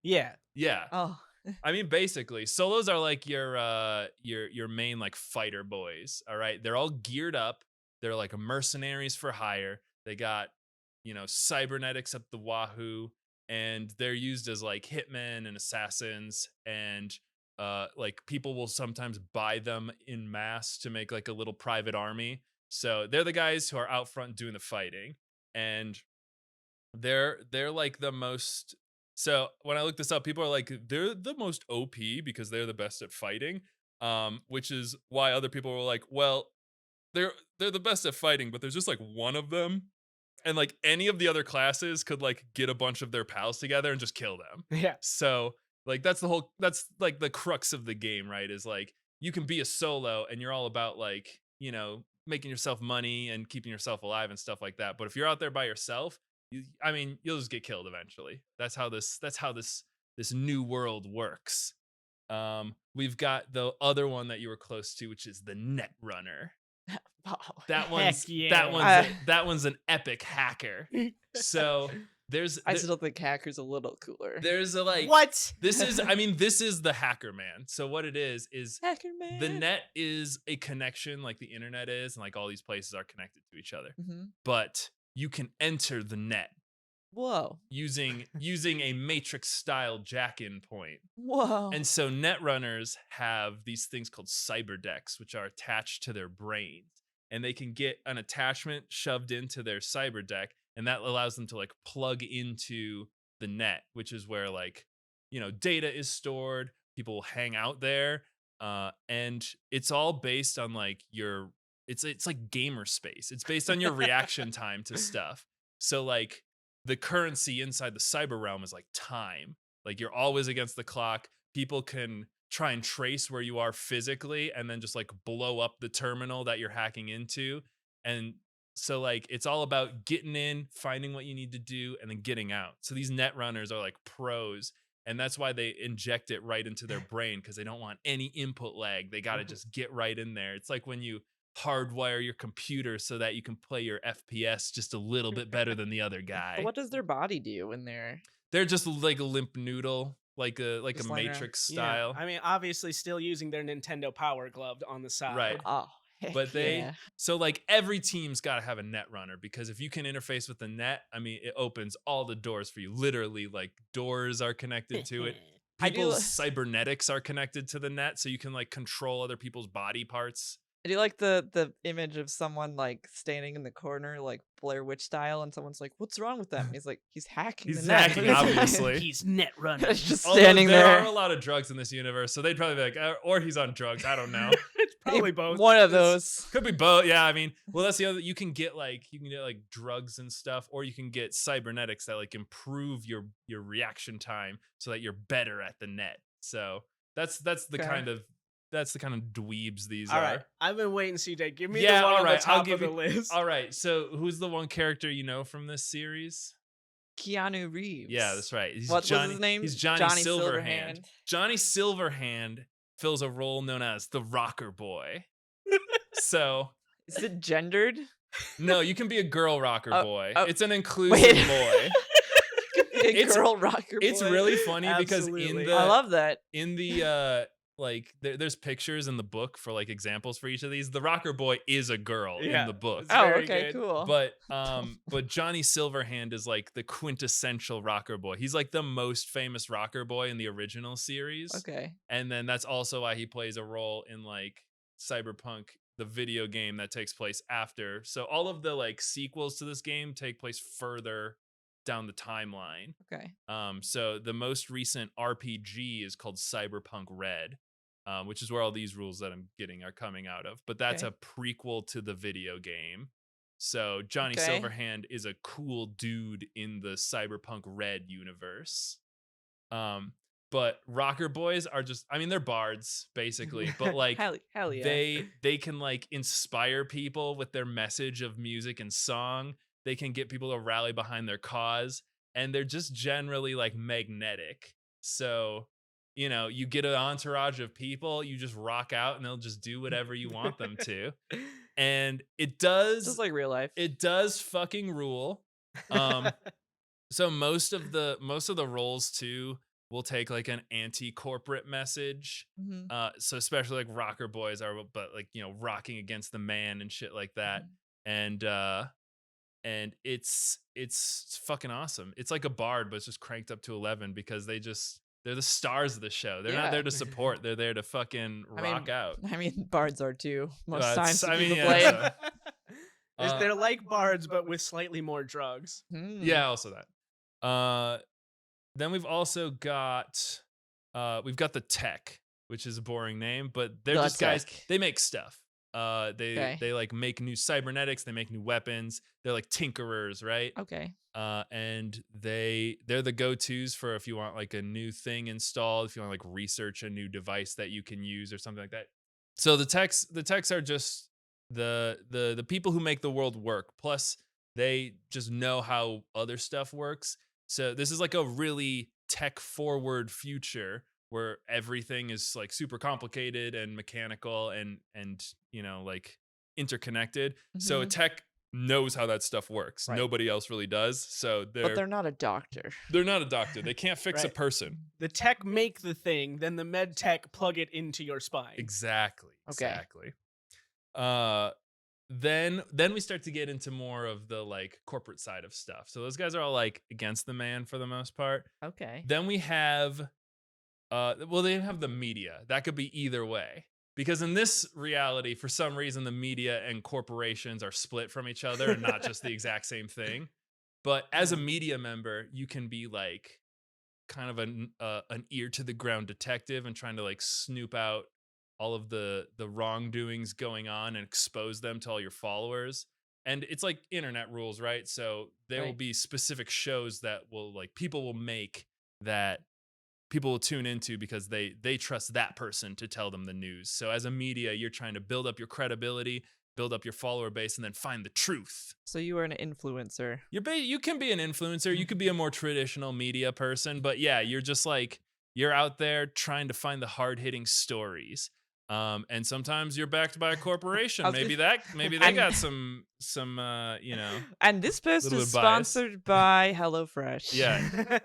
Yeah. yeah. Oh, I mean, basically, solos are like your main like fighter boys. All right, they're all geared up. They're like mercenaries for hire. They got cybernetics up the wahoo, and they're used as like hitmen and assassins. And like people will sometimes buy them in mass to make like a little private army. So they're the guys who are out front doing the fighting, and they're like the most. So when I look this up, people are like they're the most OP because they're the best at fighting. Which is why other people were like, well, they're the best at fighting, but there's just like one of them, and like any of the other classes could like get a bunch of their pals together and just kill them. Yeah. So like that's like the crux of the game, right? Is like you can be a solo and you're all about like, making yourself money and keeping yourself alive and stuff like that. But if you're out there by yourself, you'll just get killed eventually. That's how this new world works. We've got the other one that you were close to, which is the Netrunner. oh. That one's yeah. that one's an epic hacker. So I still think hacker's a little cooler. there's a like What? this is the hacker man. So what it is Hacker man. the net is a connection like the internet is, and like all these places are connected to each other. Mm-hmm. But you can enter the net Whoa. using a matrix style jack-in point. Whoa. And so netrunners have these things called cyberdecks, which are attached to their brains, and they can get an attachment shoved into their cyberdeck, and that allows them to like plug into the net, which is where like data is stored. People will hang out there, and it's all based on like it's like gamer space. It's based on your reaction time to stuff. So like the currency inside the cyber realm is like time. Like you're always against the clock. People can try and trace where you are physically and then just like blow up the terminal that you're hacking into. And so like it's all about getting in, finding what you need to do, and then getting out. So these net runners are like pros. And that's why they inject it right into their brain, because they don't want any input lag. They got to just get right in there. It's like when you hardwire your computer so that you can play your FPS just a little bit better than the other guy. But what does their body do when they're just like a limp noodle, like a Just lying around. Matrix style. Yeah. I mean, obviously still using their Nintendo Power Glove on the side. Right. oh heck But yeah. so like every team's got to have a net runner, because if you can interface with the net, I mean, it opens all the doors for you. Literally, like doors are connected to it. I do- People's cybernetics are connected to the net, so you can like control other people's body parts. I do like the image of someone like standing in the corner, like Blair Witch style, and someone's like, "What's wrong with them?" And he's like, "He's hacking He's the net." hacking, obviously. He's net running. It's just Although standing there there. are a lot of drugs in this universe, so they'd probably be like, or he's on drugs. I don't know. It's probably both. One of those. Could be both. Yeah, I mean, well, that's the other. You can get like drugs and stuff, or you can get cybernetics that like improve your reaction time so that you're better at the net. So that's the Okay. kind of dweebs these All are. right. I've been waiting, CJ. Give me Yeah, the one all on right, the I'll top give of the you- list. All right, so who's the one character you know from this series? Keanu Reeves. Yeah, that's right. He's What was his name? He's Johnny Silverhand. Johnny Silverhand fills a role known as the Rocker Boy. So Is it gendered? no, you can be a girl rocker Oh, boy. oh, It's an inclusive wait. boy. A It's- girl rocker boy. It's really funny because Absolutely. I love that. in the like there's pictures in the book for like examples for each of these. The rocker boy is a girl Yeah, in the book. it's Oh, very okay, good. cool. But Johnny Silverhand is like the quintessential rocker boy. He's like the most famous rocker boy in the original series. Okay. And then that's also why he plays a role in like Cyberpunk, the video game that takes place after. So all of the like sequels to this game take place further down the timeline. Okay. So the most recent RPG is called Cyberpunk Red, which is where all these rules that I'm getting are coming out of. But that's Okay. a prequel to the video game. So Johnny Okay. Silverhand is a cool dude in the Cyberpunk Red universe. But rocker boys are just, I mean, they're bards basically, but like hell yeah. they can like inspire people with their message of music and song. They can get people to rally behind their cause, and they're just generally like magnetic. So, you get an entourage of people, you just rock out and they'll just do whatever you want them to. And it does Just like real life. it does fucking rule. So most of the roles too will take like an anti-corporate message. Mhm. So especially like rocker boys are, but like, you know, rocking against the man and shit like that. And it's fucking awesome. It's like a bard, but it's just cranked up to 11 because they're the stars of the show. They're not Yeah. there to support. They're there to fucking rock out. I mean, bards are too. Most It's- times to I be mean, the yeah, blame. so- They're like bards, but with slightly more drugs. Yeah, also that. Then we've also got we've got the tech, which is a boring name, but they're The just guys. Tech. They make stuff. Okay. They like make new cybernetics. They make new weapons. They're like tinkerers, right? Okay. And they're the go-tos for if you want like a new thing installed, if you want to like research a new device that you can use or something like that. So the techs are just the people who make the world work. Plus they just know how other stuff works. So this is like a really tech forward future where everything is like super complicated and mechanical and you know, like interconnected. So a Mhm. tech knows how that stuff works. Right. Nobody else really does. So But they're not a doctor. they're not a doctor. They can't fix a Right. person. The tech make the thing, then the med tech plug it into your spine. Exactly. Okay. Exactly. Then we start to get into more of the like corporate side of stuff. So those guys are all like against the man for the most part. Okay. Then we have they have the media. That could be either way. Because in this reality, for some reason, the media and corporations are split from each other and not just the exact same thing. But as a media member, you can be like kind of an ear to the ground detective and trying to like snoop out all of the wrongdoings going on and expose them to all your followers. And it's like internet rules, right? So there will Right. be specific shows that will like people will make that people will tune into because they trust that person to tell them the news. So as a media, you're trying to build up your credibility, build up your follower base, and then find the truth. So you are an influencer. You can be an influencer. You could be a more traditional media person, but yeah, you're just like you're out there trying to find the hard-hitting stories. And sometimes you're backed by a corporation. I was Maybe gonna- they And- got some you know. And this post Little is bit biased. sponsored by HelloFresh. Yeah.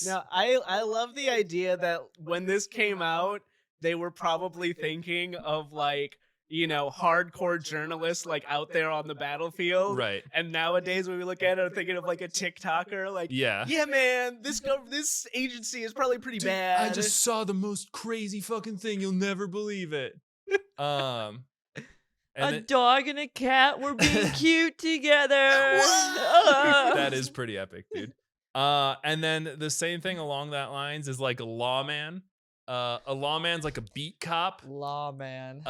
No, I love the idea that when this came out, they were probably thinking of like, you know, hardcore journalists like out there on the battlefield. Right. And nowadays when we look at it, I'm thinking of like a TikToker, like, Yeah. yeah, man, this agency is probably pretty bad. I just saw the most crazy fucking thing. You'll never believe it. And A then- dog and a cat were being cute together. that is pretty epic, dude. And then the same thing along that lines is like a lawman. A lawman's like a beat cop. Lawman.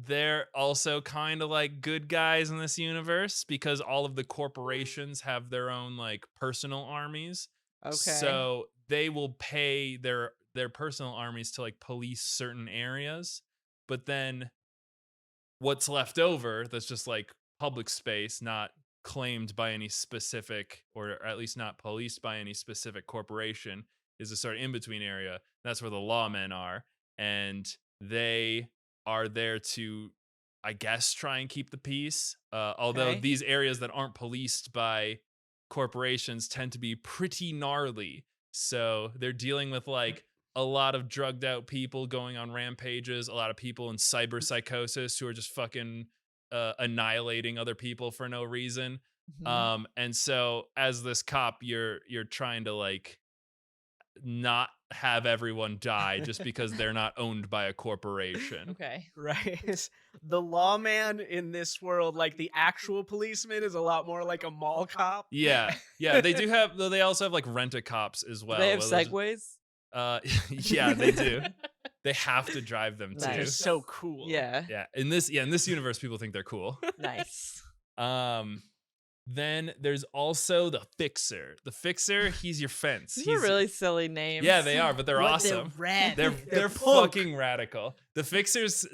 They're also kind of like good guys in this universe because all of the corporations have their own like personal armies. Okay. So they will pay their personal armies to like police certain areas, but then what's left over that's just like public space, not claimed by any specific, or at least not policed by any specific corporation, is a sort of in-between area. That's where the lawmen are, and they are there to, I guess, try and keep the peace. Although Okay. these areas that aren't policed by corporations tend to be pretty gnarly. So they're dealing with like a lot of drugged out people going on rampages, a lot of people in cyber psychosis who are just fucking annihilating other people for no reason. Mhm. And so as this cop, you're trying to like not have everyone die just because they're not owned by a corporation. Okay. Right. The lawman in this world, like the actual policeman, is a lot more like a mall cop. Yeah. Yeah. They do have, though they also have like rent-a-cops as well. Do they have where they'll just- segways? Yeah, they do. They have to drive them too. They're Nice. so cool. Yeah. Yeah. In this universe, people think they're cool. Nice. Then there's also the Fixer. The Fixer, he's your fence. These He's are really silly names. Yeah, they are, but they're What, awesome. They're rad. They're punk. fucking radical. The Fixer's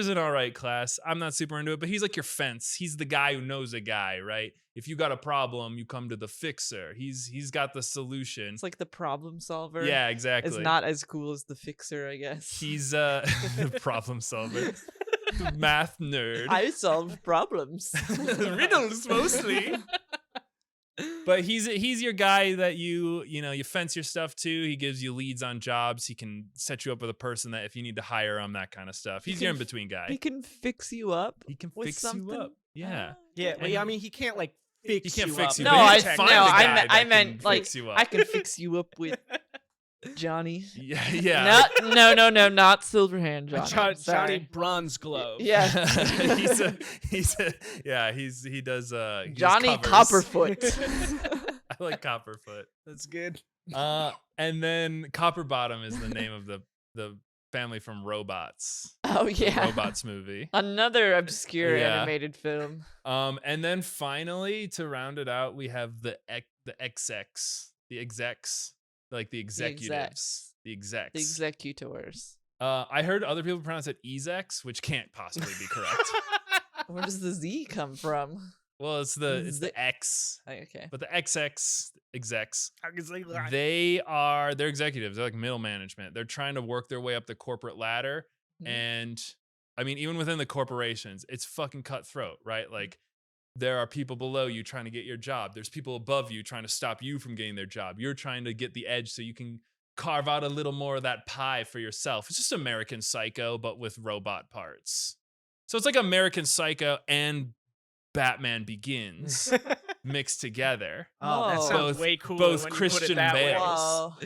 an all right class. I'm not super into it, but he's like your fence. He's the guy who knows a guy, right? If you got a problem, you come to the Fixer. He's got the solution. It's like the problem solver. Yeah, exactly. It's not as cool as the fixer, I guess. He's problem solver. math nerd. I solve problems. Riddles mostly. But he's your guy that you fence your stuff to. He gives you leads on jobs. He can set you up with a person that if you need to hire him, that kind of stuff. He's your in between guy. He can fix you up. He can with fix something. you up. Yeah. Yeah, well, I mean, he can't like fix He can't you fix up. you, No, but he I can find the no, guy I that can meant like fix you up. I can fix you up with Johnny. Yeah. No, not Silverhand Johnny. Johnny Bronze Glove. Yeah. he does he Johnny does covers. Copperfoot. I like Copperfoot. That's good. And then Copperbottom is the name of the family from Robots. Oh The yeah. Robots movie. Another obscure Yeah. animated film. And then finally to round it out, we have the XX, the execs, like the executives, the execs. The executors. I heard other people pronounce it Ezex, which can't possibly be correct. Where does the Z come from? Well, it's the X, Okay. but the XX execs, They're they're executives. They're like middle management. They're trying to work their way up the corporate ladder. Mhm. And I mean, even within the corporations, it's fucking cutthroat, right? Like there are people below you trying to get your job. There's people above you trying to stop you from getting their job. You're trying to get the edge so you can carve out a little more of that pie for yourself. It's just American Psycho, but with robot parts. So it's like American Psycho and Batman Begins mixed together. Oh, that Whoa. sounds Both- way cooler both when you Christian put it that way. Bales. Wow.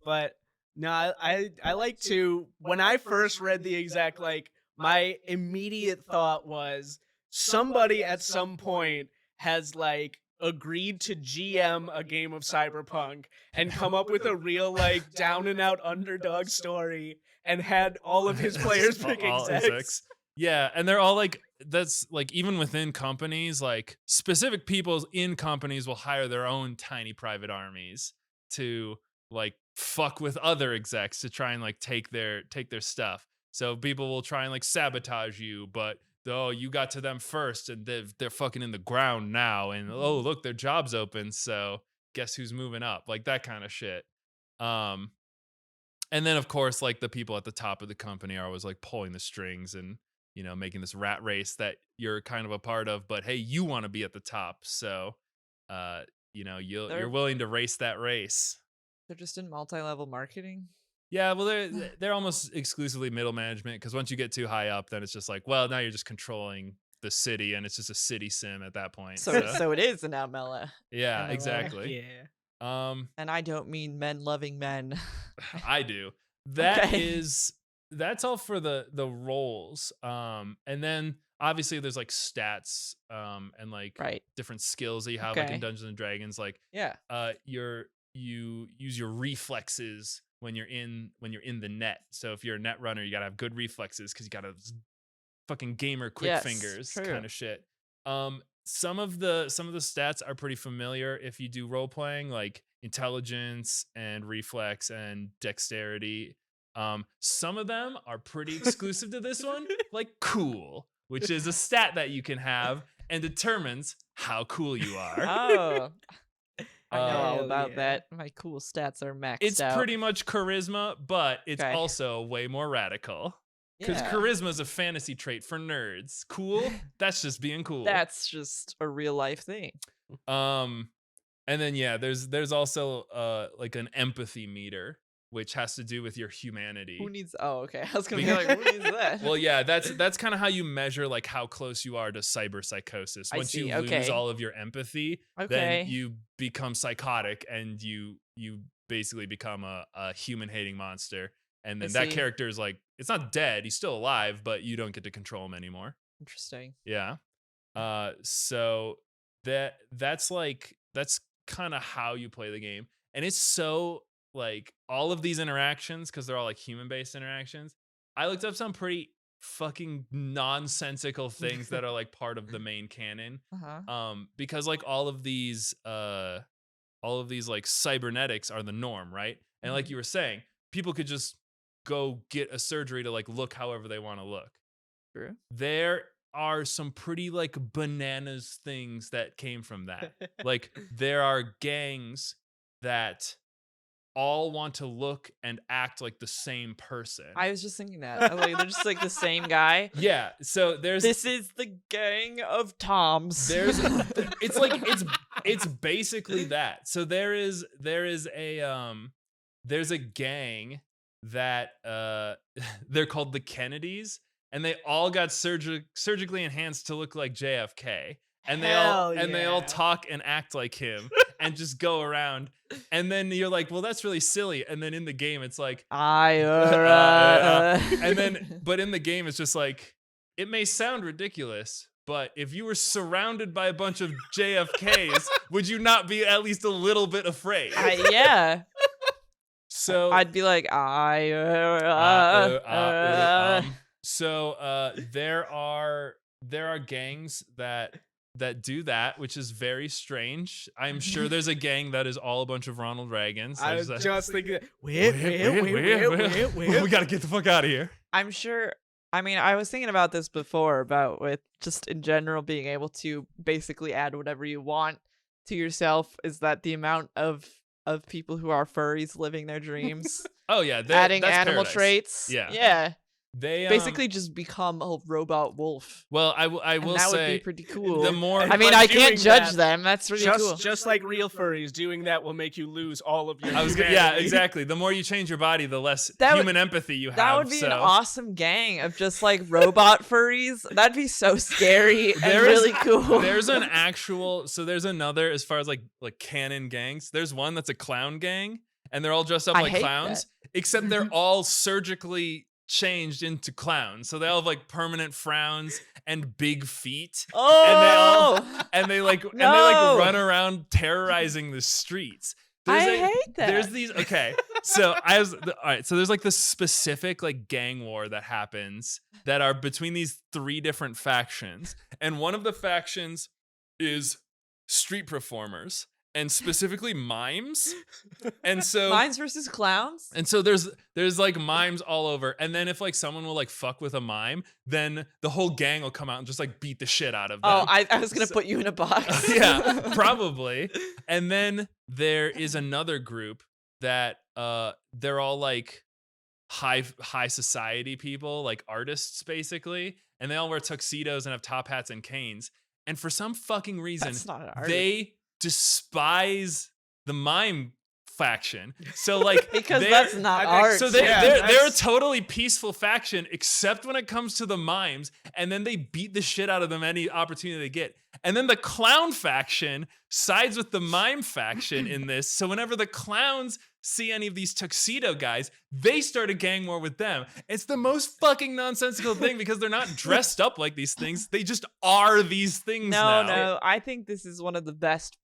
But no, I like to, when I first read the exact, like, my immediate thought was somebody at some point has like agreed to GM a game of Cyberpunk and come up with a real like down and out underdog story and had all of his players pick All execs. Yeah, and they're all like, that's like even within companies, like specific people in companies will hire their own tiny private armies to like fuck with other execs to try and like take their stuff. So people will try and like sabotage you, but you got to them first and they're fucking in the ground now, and oh look, their job's open, so guess who's moving up, like that kind of shit. And then of course like the people at the top of the company are always like pulling the strings and making this rat race that you're kind of a part of, but hey, you want to be at the top, so you're willing to race that race. They're just in multi-level marketing. Yeah, well, they're almost exclusively middle management, because once you get too high up, then it's just like, well, now you're just controlling the city, and it's just a city sim at that point. So it is an MLA. Yeah, MLA. exactly. Yeah. And I don't mean men loving men. I do. That Okay. is that's all for the roles. And then obviously there's like stats and like Right. different skills that you have like in Okay. Dungeons and Dragons, like Yeah. you use your reflexes when you're in the net. So if you're a net runner, you gotta have good reflexes because you gotta fucking gamer quick Yes, fingers true. kind of shit. Some of the stats are pretty familiar if you do role playing, like intelligence and reflex and dexterity. Some of them are pretty exclusive to this one, like cool, which is a stat that you can have and determines how cool you are. Oh. I know all Hell about yeah. that. My cool stats are maxed It's out. pretty much charisma, but it's Okay. also way more radical. Because Yeah. charisma is a fantasy trait for nerds. Cool, that's just being cool. That's just a real life thing. And then yeah, there's also like an empathy meter, which has to do with your humanity. Who needs? Oh, okay. I was gonna be like, who needs that? Well, yeah, that's kind of how you measure like how close you are to cyberpsychosis. I Once see, you okay. lose all of your empathy, Okay. then you become psychotic and you basically become a human hating monster. And then that see. character is like, it's not dead, he's still alive, but you don't get to control him anymore. Interesting. Yeah. So that's kind of how you play the game. And it's so like all of these interactions, because they're all like human-based interactions. I looked up some pretty fucking nonsensical things that are like part of the main canon. Uh-huh. Because like all of these like cybernetics are the norm, right? And like you were saying, people could just go get a surgery to like look however they want to look. True. There are some pretty like bananas things that came from that. Like there are gangs that all want to look and act like the same person. I was just thinking that. I was like, they're just like the same guy. Yeah, so there's This is the gang of Toms. it's basically that. So there's a gang that they're called the Kennedys, and they all got surgically enhanced to look like JFK. And they all talk and act like him and just go around. And then you're like, well, that's really silly. And then in the game, it's like, and then, but in the game, it's just like, it may sound ridiculous, but if you were surrounded by a bunch of JFKs, would you not be at least a little bit afraid? Yeah. So I'd be like, So there are gangs that do that, which is very strange. I'm sure there's a gang that is all a bunch of Ronald Reagans. I was just thinking, we gotta get the fuck out of here. I'm sure. I mean, I was thinking about this before, about with just in general being able to basically add whatever you want to yourself. Is that the amount of people who are furries living their dreams? Oh yeah, adding that's animal paradise. traits. Yeah. They basically just become a robot wolf. Well, I will that say would be pretty cool. The more I mean, I can't judge them. That's really cool. Just like real furries, doing that will make you lose all of your. Yeah, exactly. The more you change your body, the less human empathy you have. That would be an awesome gang of just like robot furries. That'd be so scary and really cool. There's an actual. So there's another, as far as like canon gangs. There's one that's a clown gang, and they're all dressed up like clowns, except they're all surgically changed into clowns, so they all have like permanent frowns and big feet. And they run around terrorizing the streets. I hate that. There's these. Okay, so all right. So there's like this specific like gang war that happens that are between these 3 different factions, and one of the factions is street performers. And specifically mimes. And so mimes versus clowns. And so there's like mimes all over. And then if like someone will like fuck with a mime, then the whole gang will come out and just like beat the shit out of them. Oh, I was gonna put you in a box. Yeah, probably. And then there is another group that they're all like high society people, like artists basically, and they all wear tuxedos and have top hats and canes. And for some fucking reason, that's not an artist. They despise the mime faction. So like because that's not art. So they're a totally peaceful faction, except when it comes to the mimes, and then they beat the shit out of them any opportunity they get. And then the clown faction sides with the mime faction in this. So whenever the clowns see any of these tuxedo guys, they start a gang war with them. It's the most fucking nonsensical thing because they're not dressed up like these things. They just are these things now. No, I think this is one of the best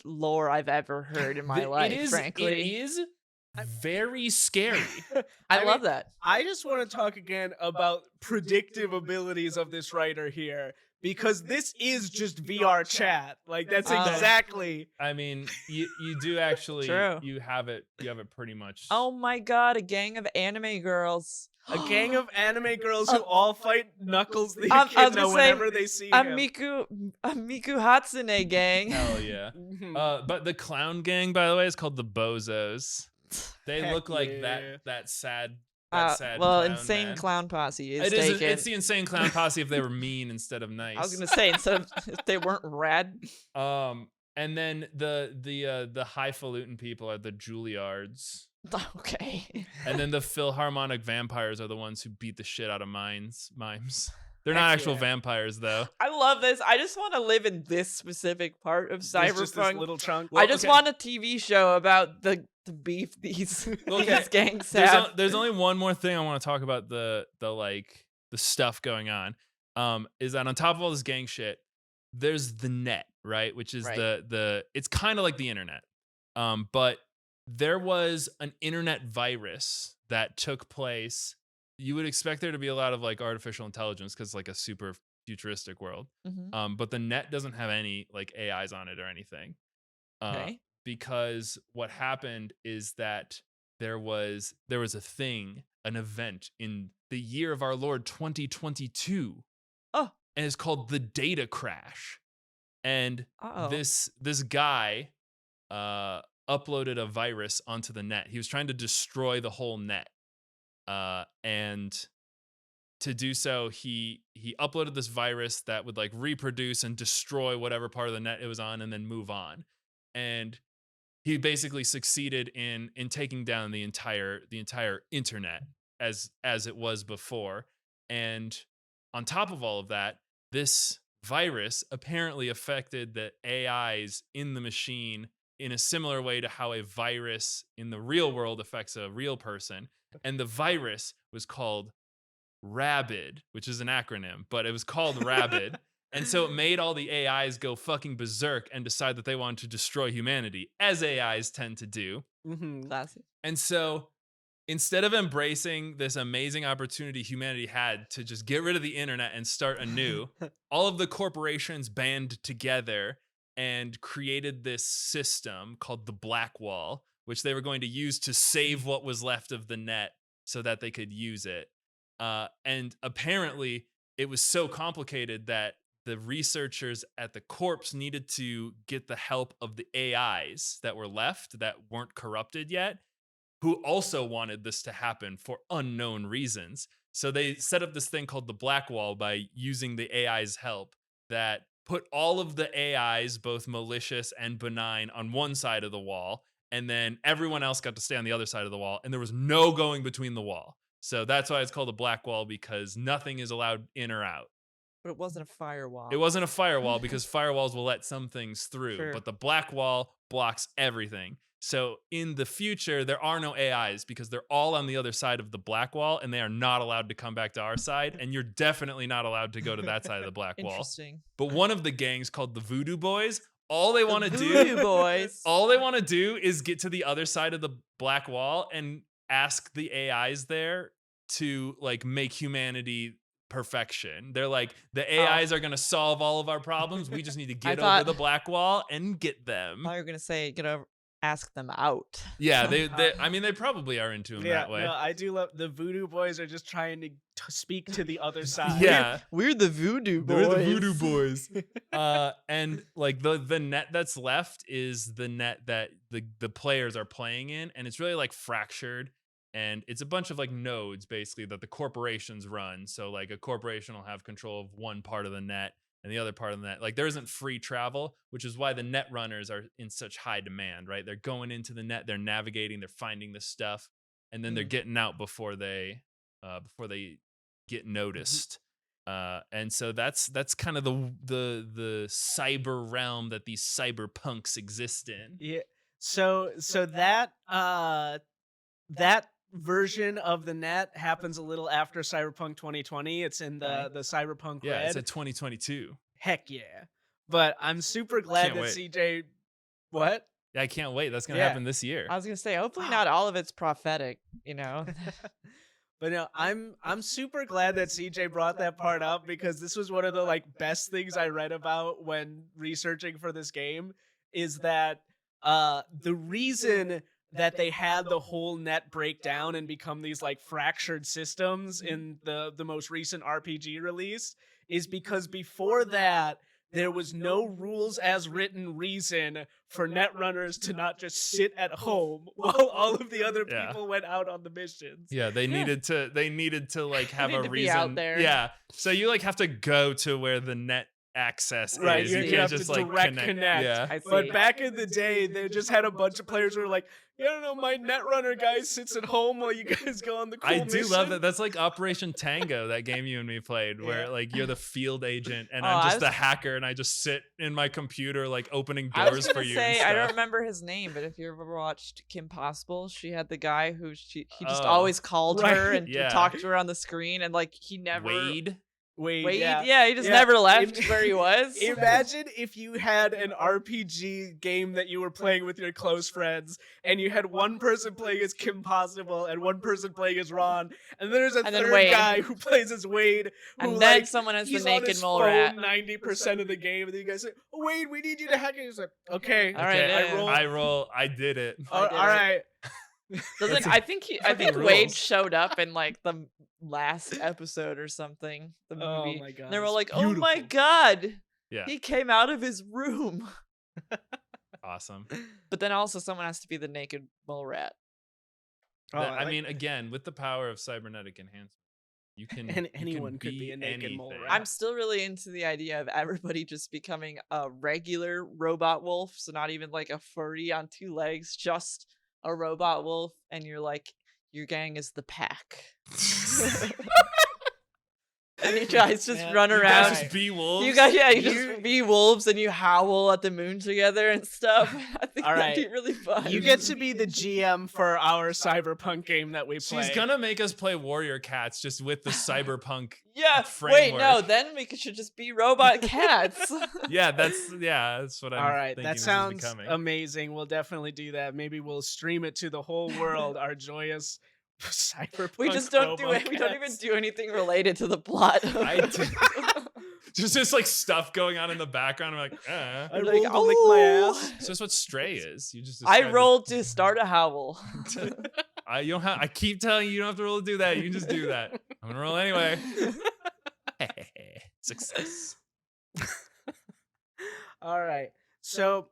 lore I've ever heard in my life, frankly. It is very scary. I love that. I just want to talk again about predictive abilities of this writer here, because this is just VR chat. Like that's exactly. I mean, you do actually. True. You have it pretty much. Oh my god, a gang of anime girls. A gang of anime girls who all fight Knuckles the Echidna whenever they see him. A Miku Hatsune gang. Hell yeah. But the clown gang, by the way, is called the Bozos. They look like that sad. Well, Insane Clown Posse is taken. It's the Insane Clown Posse if they were mean instead of nice. I was gonna say if they weren't rad. And then the highfalutin people are the Juilliards. Okay. And then the Philharmonic vampires are the ones who beat the shit out of mimes. They're not actual vampires, though. I love this. I just want to live in this specific part of Cyberpunk. Just this little chunk. I just want a TV show about the beef these gangs have. There's only one more thing I want to talk about the stuff going on. Is that on top of all this gang shit, there's the net, right? Which is it's kind of like the internet. But there was an internet virus that took place. You would expect there to be a lot of like artificial intelligence because like a super futuristic world. Mm-hmm. But the net doesn't have any like AIs on it or anything. Because what happened is that there was an event in the year of our Lord 2022. Oh. And it's called the data crash. And this guy uploaded a virus onto the net. He was trying to destroy the whole net. And to do so, he uploaded this virus that would like reproduce and destroy whatever part of the net it was on and then move on. And he basically succeeded in taking down the entire internet as it was before. And on top of all of that, this virus apparently affected the AIs in the machine in a similar way to how a virus in the real world affects a real person. And the virus was called Rabid, which is an acronym, but it was called Rabid. And so it made all the AIs go fucking berserk and decide that they wanted to destroy humanity, as AIs tend to do. Classic. And so instead of embracing this amazing opportunity humanity had to just get rid of the internet and start anew, all of the corporations band together and created this system called the Black Wall, which they were going to use to save what was left of the net so that they could use it. And apparently it was so complicated that the researchers at the corps needed to get the help of the AIs that were left that weren't corrupted yet, who also wanted this to happen for unknown reasons. So they set up this thing called the Black Wall by using the AI's help that put all of the AIs, both malicious and benign, on one side of the wall, and then everyone else got to stay on the other side of the wall, and there was no going between the wall. So that's why it's called a Black Wall, because nothing is allowed in or out. But it wasn't a firewall. It wasn't a firewall because firewalls will let some things through, Sure. but the Black Wall blocks everything. So in the future, there are no AIs because they're all on the other side of the Black Wall, and they are not allowed to come back to our side. And you're definitely not allowed to go to that side of the Black Wall. Interesting. But one of the gangs called the Voodoo Boys, all they want to Voodoo Boys. all they want to do is get to the other side of the Black Wall and ask the AIs there to like make humanity perfection. They're like, the AIs are going to solve all of our problems. We just need to get over the Black Wall and get them. I thought you were going to say, ask them out. Yeah, they I mean, they probably are into him that way. No, I do love the Voodoo Boys are just trying to speak to the other side. Yeah. We're the Voodoo Boys. We're the Voodoo Boys. And like the net that's left is the net that the players are playing in, and it's really like fractured. And it's a bunch of like nodes basically that the corporations run. So like a corporation will have control of one part of the net and the other part of the net. Like there isn't free travel, which is why the net runners are in such high demand, right? They're going into the net, they're navigating, they're finding the stuff, and then they're getting out before they get noticed. And so that's kind of the cyber realm that these cyberpunks exist in. Yeah. So that version of the net happens a little after Cyberpunk 2020. It's in the Cyberpunk Yeah, Red. it's a 2022. Heck yeah. But I'm super glad that CJ What? Yeah, I can't wait. That's going to happen this year. I was going to say, hopefully not all of it's prophetic, But no, I'm super glad that CJ brought that part up, because this was one of the like best things I read about when researching for this game, is that the reason that they had the whole net break down and become these like fractured systems in the most recent RPG release is because before that there was no rules as written reason for netrunners to not just sit at home while all of the other people went out on the missions. Yeah, they needed to like have a reason. Be out there. Yeah. So you like have to go to where the net access is. You can't have just to like direct connect. Yeah. But back in the day, they just had a bunch of players who were like, I don't know, my netrunner guy sits at home while you guys go on the cool I do mission. love that. That's like Operation Tango, that game you and me played, where like you're the field agent and I'm just the hacker, and I just sit in my computer like opening doors for you. I don't remember his name, but if you ever watched Kim Possible, she had the guy who he just always called her and talked to her on the screen, and like he never Wade, he just never left where he was. Imagine if you had an RPG game that you were playing with your close friends, and you had one person playing as Kim Possible and one person playing as Ron, and then there's a third guy who plays as Wade, who, and then someone has the naked mole rat 90% of the game, and then you guys say, oh, Wade, we need you to hack it. He's like, okay, all right, I roll, I did it. All right. I think Wade showed up in like the last episode or something. The movie. Oh my god! And they were like, "Oh my god!" Yeah. He came out of his room. awesome. But then also someone has to be the naked mole rat. Oh, I mean, again, with the power of cybernetic enhancement, you can anyone could be a naked mole anything. rat. I'm still really into the idea of everybody just becoming a regular robot wolf, so not even like a furry on 2 legs, just a robot wolf, and you're like, your gang is the pack. And you guys just run You around. guys just be wolves. You guys, you just be wolves and you howl at the moon together and stuff. I think that'd be really fun. You get to be the GM for our Cyberpunk game that we play. She's gonna make us play Warrior Cats just with the Cyberpunk framework. Wait, no, then we should just be robot cats. That's what I'm All right, thinking that this is sounds becoming. amazing. We'll definitely do that. Maybe we'll stream it to the whole world, our joyous Cyberpunk. We just don't do it. We don't even do anything related to the plot. Just this like stuff going on in the background. I'm like, I Like, rolled to lick my ass. So that's what Stray is. You just I described rolled to start a howl. You don't have. I keep telling you, you don't have to roll to do that. You can just do that. I'm gonna roll anyway. Success. All right. So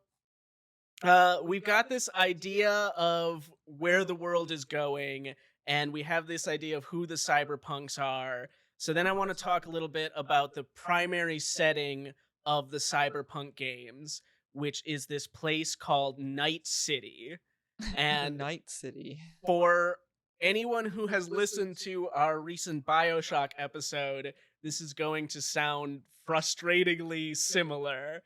we've got this idea of where the world is going, and we have this idea of who the cyberpunks are. So then I want to talk a little bit about the primary setting of the cyberpunk games, which is this place called Night City. And Night City. for anyone who has listened to our recent BioShock episode, this is going to sound frustratingly similar.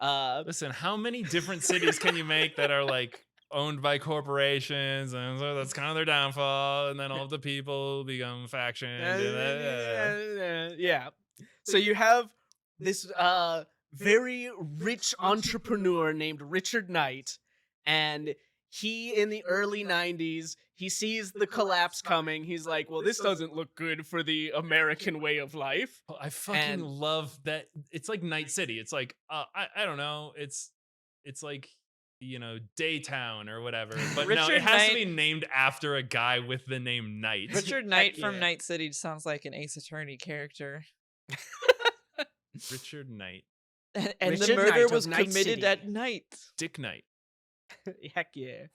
Listen, how many different cities can you make that are like owned by corporations, and so that's kind of their downfall, and then all the people become factions. Yeah. So you have this very rich entrepreneur named Richard Knight, and he, in the early 90s, he sees the collapse coming. He's like, well, this doesn't look good for the American way of life. I fucking love that. It's like Night City. It's like, I don't know. It's like, you know, Daytown or whatever. But no, it has to be named after a guy with the name Knight. Richard Knight from Night City sounds like an Ace Attorney character. Richard Knight. And Richard the murder Knight was of Night committed City. at night. Dick Knight. Heck yeah.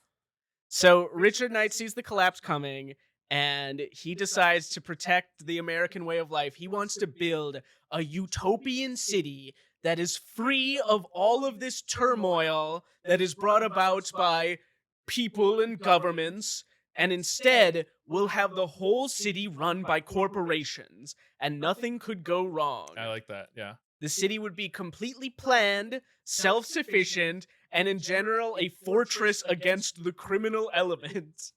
So Richard Knight sees the collapse coming, and he decides to protect the American way of life. He wants to build a utopian city that is free of all of this turmoil that is brought about by people and governments, and instead will have the whole city run by corporations, and nothing could go wrong. I like that, yeah. The city would be completely planned, self-sufficient, and in general a fortress against the criminal elements.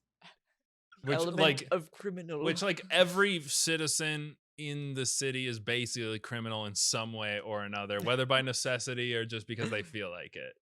Which Element of criminal. Which like every citizen in the city is basically criminal in some way or another, whether by necessity or just because they feel like it.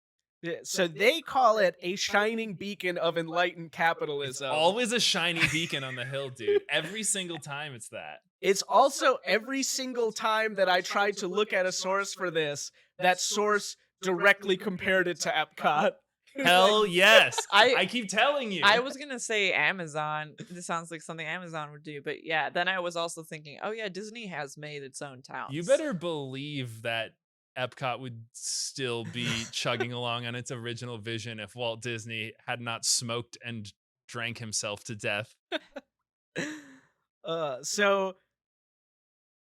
Yeah, so they call it a shining beacon of enlightened capitalism. Always a shiny beacon on the hill, dude. Every single time it's that. It's also every single time that I tried to look at a source for this, that source directly compared it to Epcot. Hell yes. I keep telling you. I was going to say Amazon. This sounds like something Amazon would do. But yeah, then I was also thinking, oh yeah, Disney has made its own towns. You better believe that Epcot would still be chugging along on its original vision if Walt Disney had not smoked and drank himself to death. So,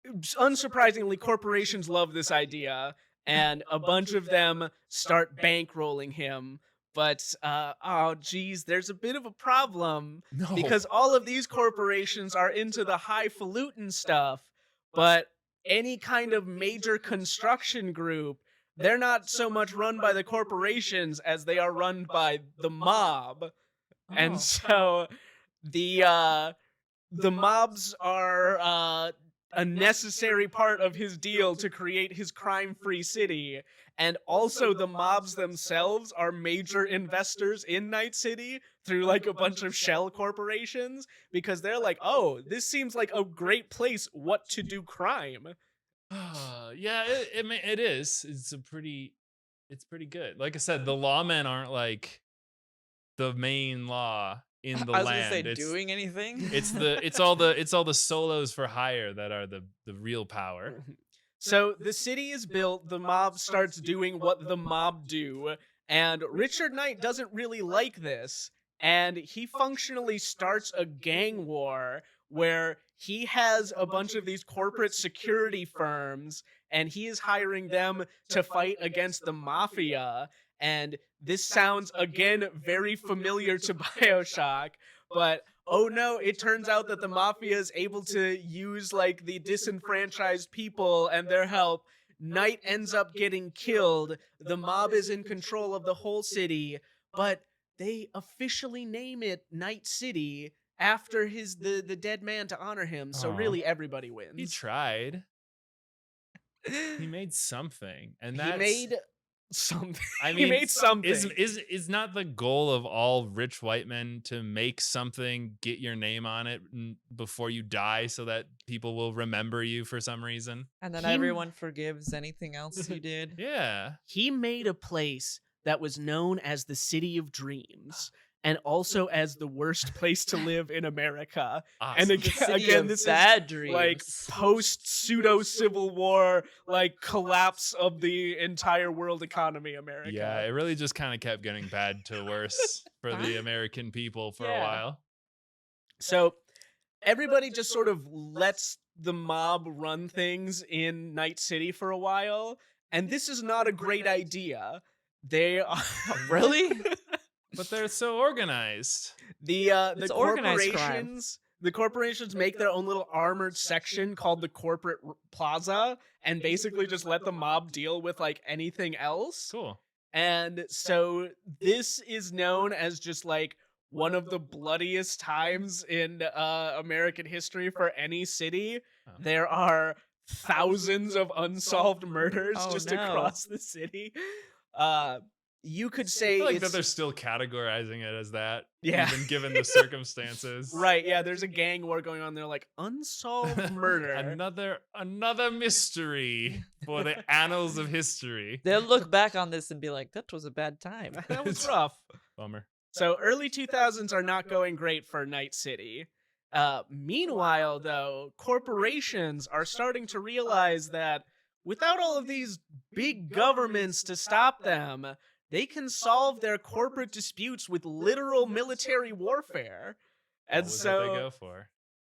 unsurprisingly, corporations love this idea, and a bunch of them start bankrolling him. But, oh geez, there's a bit of a problem. No. Because all of these corporations are into the highfalutin stuff, but any kind of major construction group, they're not so much run by the corporations as they are run by the mob. Oh. And so the mobs are a necessary part of his deal to create his crime-free city. And also the mobs themselves are major investors in Night City through like a bunch of shell corporations, because they're like, oh, this seems like a great place what to do crime. Yeah, it is. It's pretty good. Like I said, the lawmen aren't like the main law in the I was land. going to say doing anything. It's all the solos for hire that are the real power. So the city is built, the mob starts doing what the mob do, And Richard Knight doesn't really like this, and he functionally starts a gang war where he has a bunch of these corporate security firms and he is hiring them to fight against the mafia. And this sounds again very familiar to BioShock, but oh no, it turns out that the mafia is able to use like the disenfranchised people and their help. Knight ends up getting killed. The mob is in control of the whole city, but they officially name it Night City after the dead man to honor him. So Aw. really everybody wins. He tried. He made something, and that's He made something. I He mean, made something. is not the goal of all rich white men to make something, get your name on it before you die, so that people will remember you for some reason? And then He- everyone forgives anything else you did. Yeah. He made a place that was known as the City of Dreams and also as the worst place to live in America. Awesome. And The again, city of this is bad dreams. like post pseudo Civil War, like collapse of the entire world economy, America. Yeah, it really just kind of kept getting bad to worse for the American people for a Yeah. while. So everybody just sort of lets the mob run things in Night City for a while, and this is not a great idea. They are Really? But they're so organized. the It's organized crime. corporations. The corporations make their own little armored section called the corporate plaza, and basically just let the mob deal with like anything else. Cool. And so this is known as just like one of the bloodiest times in American history for any city. Oh. There are thousands of unsolved murders Oh, just no. across the city. You could I say feel like it's that they're still categorizing it as that, Yeah. even given the circumstances. right. Yeah, there's a gang war going on. They're like unsolved murder. Another mystery for the annals of history. They'll look back on this and be like, that was a bad time. That was rough. Bummer. So early 2000s are not going great for Night City. Meanwhile, though, corporations are starting to realize that without all of these big governments to stop them, they can solve their corporate disputes with literal military warfare. And What was it they so go for?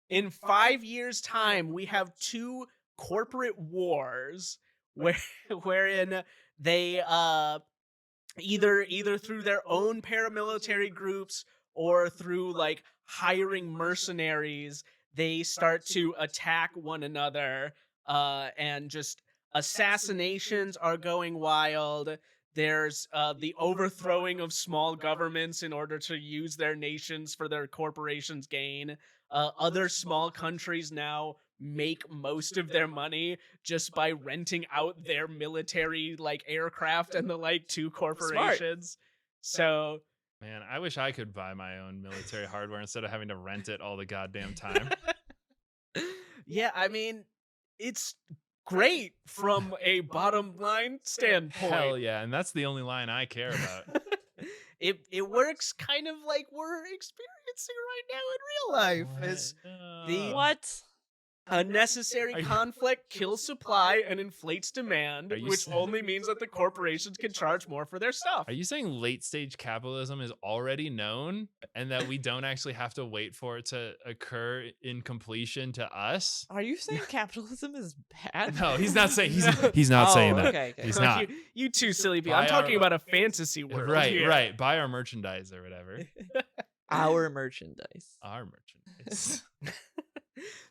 in 5 years' time, we have two corporate wars wherein they either through their own paramilitary groups or through like hiring mercenaries, they start to attack one another, and just assassinations are going wild. There's the overthrowing of small governments in order to use their nations for their corporations' gain. Other small countries now make most of their money just by renting out their military like aircraft and the like to corporations. So Man, I wish I could buy my own military hardware instead of having to rent it all the goddamn time. yeah, I mean, it's great from a bottom line standpoint. Hell yeah, and that's the only line I care about. It works kind of like we're experiencing right now in real life. As the- What? unnecessary Are you- conflict kills supply and inflates demand, Are you which sa- only means that the corporations can charge more for their stuff. Are you saying late stage capitalism is already known and that we don't actually have to wait for it to occur in completion to us? Are you saying capitalism is bad? No, he's not saying he's not saying that. Okay, okay. He's not. You two silly people. I'm Buy talking our- about a fantasy world. Right, here. right. Buy our merchandise or whatever. Our merchandise. Our merchandise.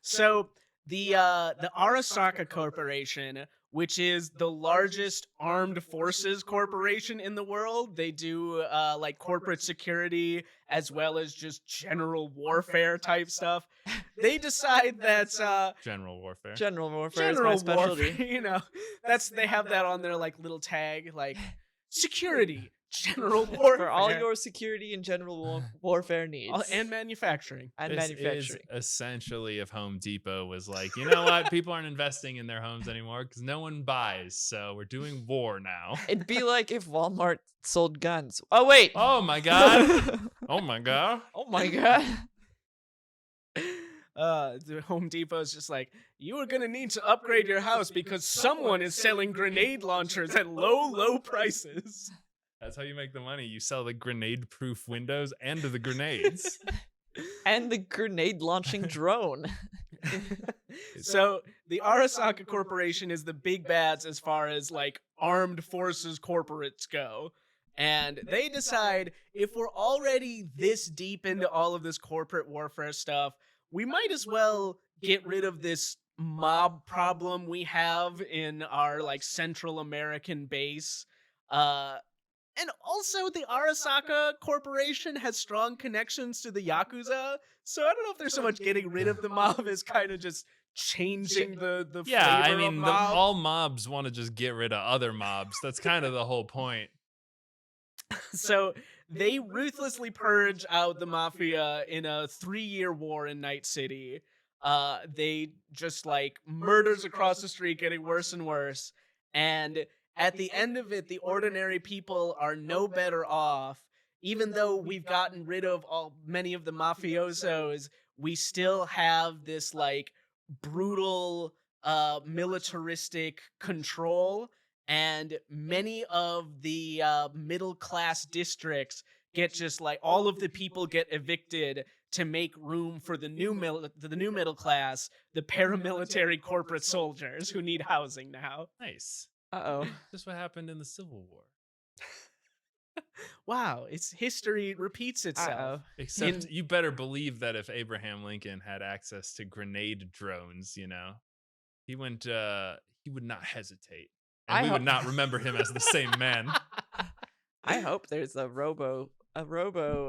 So the Arasaka Corporation, which is the largest armed forces corporation in the world, they do like corporate security as well as just general warfare type stuff. They decide that General warfare. General warfare general is my specialty. warfare, you know, they have that on their like little tag, like security, general warfare, For all your security and general warfare needs. and manufacturing. And This manufacturing. is essentially if Home Depot was like, you know what? People aren't investing in their homes anymore because no one buys. So we're doing war now. It'd be like if Walmart sold guns. Oh, wait. Oh my God. Oh my God. Oh my god. The Home Depot's just like, you are gonna need to upgrade your house because someone is selling grenade launchers at low prices. That's how you make the money. You sell the grenade-proof windows and the grenades. And the grenade launching drone. So the Arasaka Corporation is the big bads as far as like armed forces corporates go. And they decide if we're already this deep into all of this corporate warfare stuff, we might as well get rid of this mob problem we have in our like Central American base. And also the Arasaka Corporation has strong connections to the Yakuza, so I don't know if there's so much getting rid of the mob as kind of just changing the Yeah, flavor I mean, of mob. all mobs want to just get rid of other mobs. That's kind of the whole point. So they ruthlessly purge out the mafia in a 3-year war in Night City. They just like murders across the street getting worse and worse. And at the end of it, the ordinary people are no better off. Even though we've gotten rid of many of the mafiosos, we still have this like brutal militaristic control, and many of the middle class districts get just like all of the people get evicted to make room for the new middle class, the paramilitary corporate soldiers who need housing now. Nice. Uh-oh. Just what happened in the Civil War. Wow, it's history repeats itself. Uh-oh. Except you better believe that if Abraham Lincoln had access to grenade drones, you know, he would not hesitate. And we would not remember him as the same man. I hope there's a robo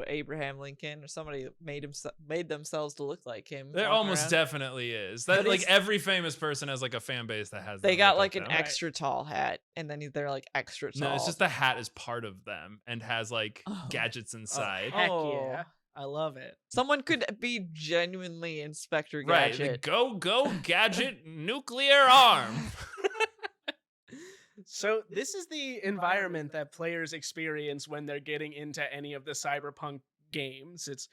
Abraham Lincoln, or somebody made themselves to look like him. There walking almost around. definitely is. That But like it's- every famous person has like a fan base that has. They them got look like an them. extra tall hat, and then they're like extra tall. No, it's just the hat is part of them and has like Oh. gadgets inside. Heck Oh. yeah. I love it. Someone could be genuinely Inspector Right, the Gadget. go gadget nuclear arm. So this is the environment that players experience when they're getting into any of the Cyberpunk games. It's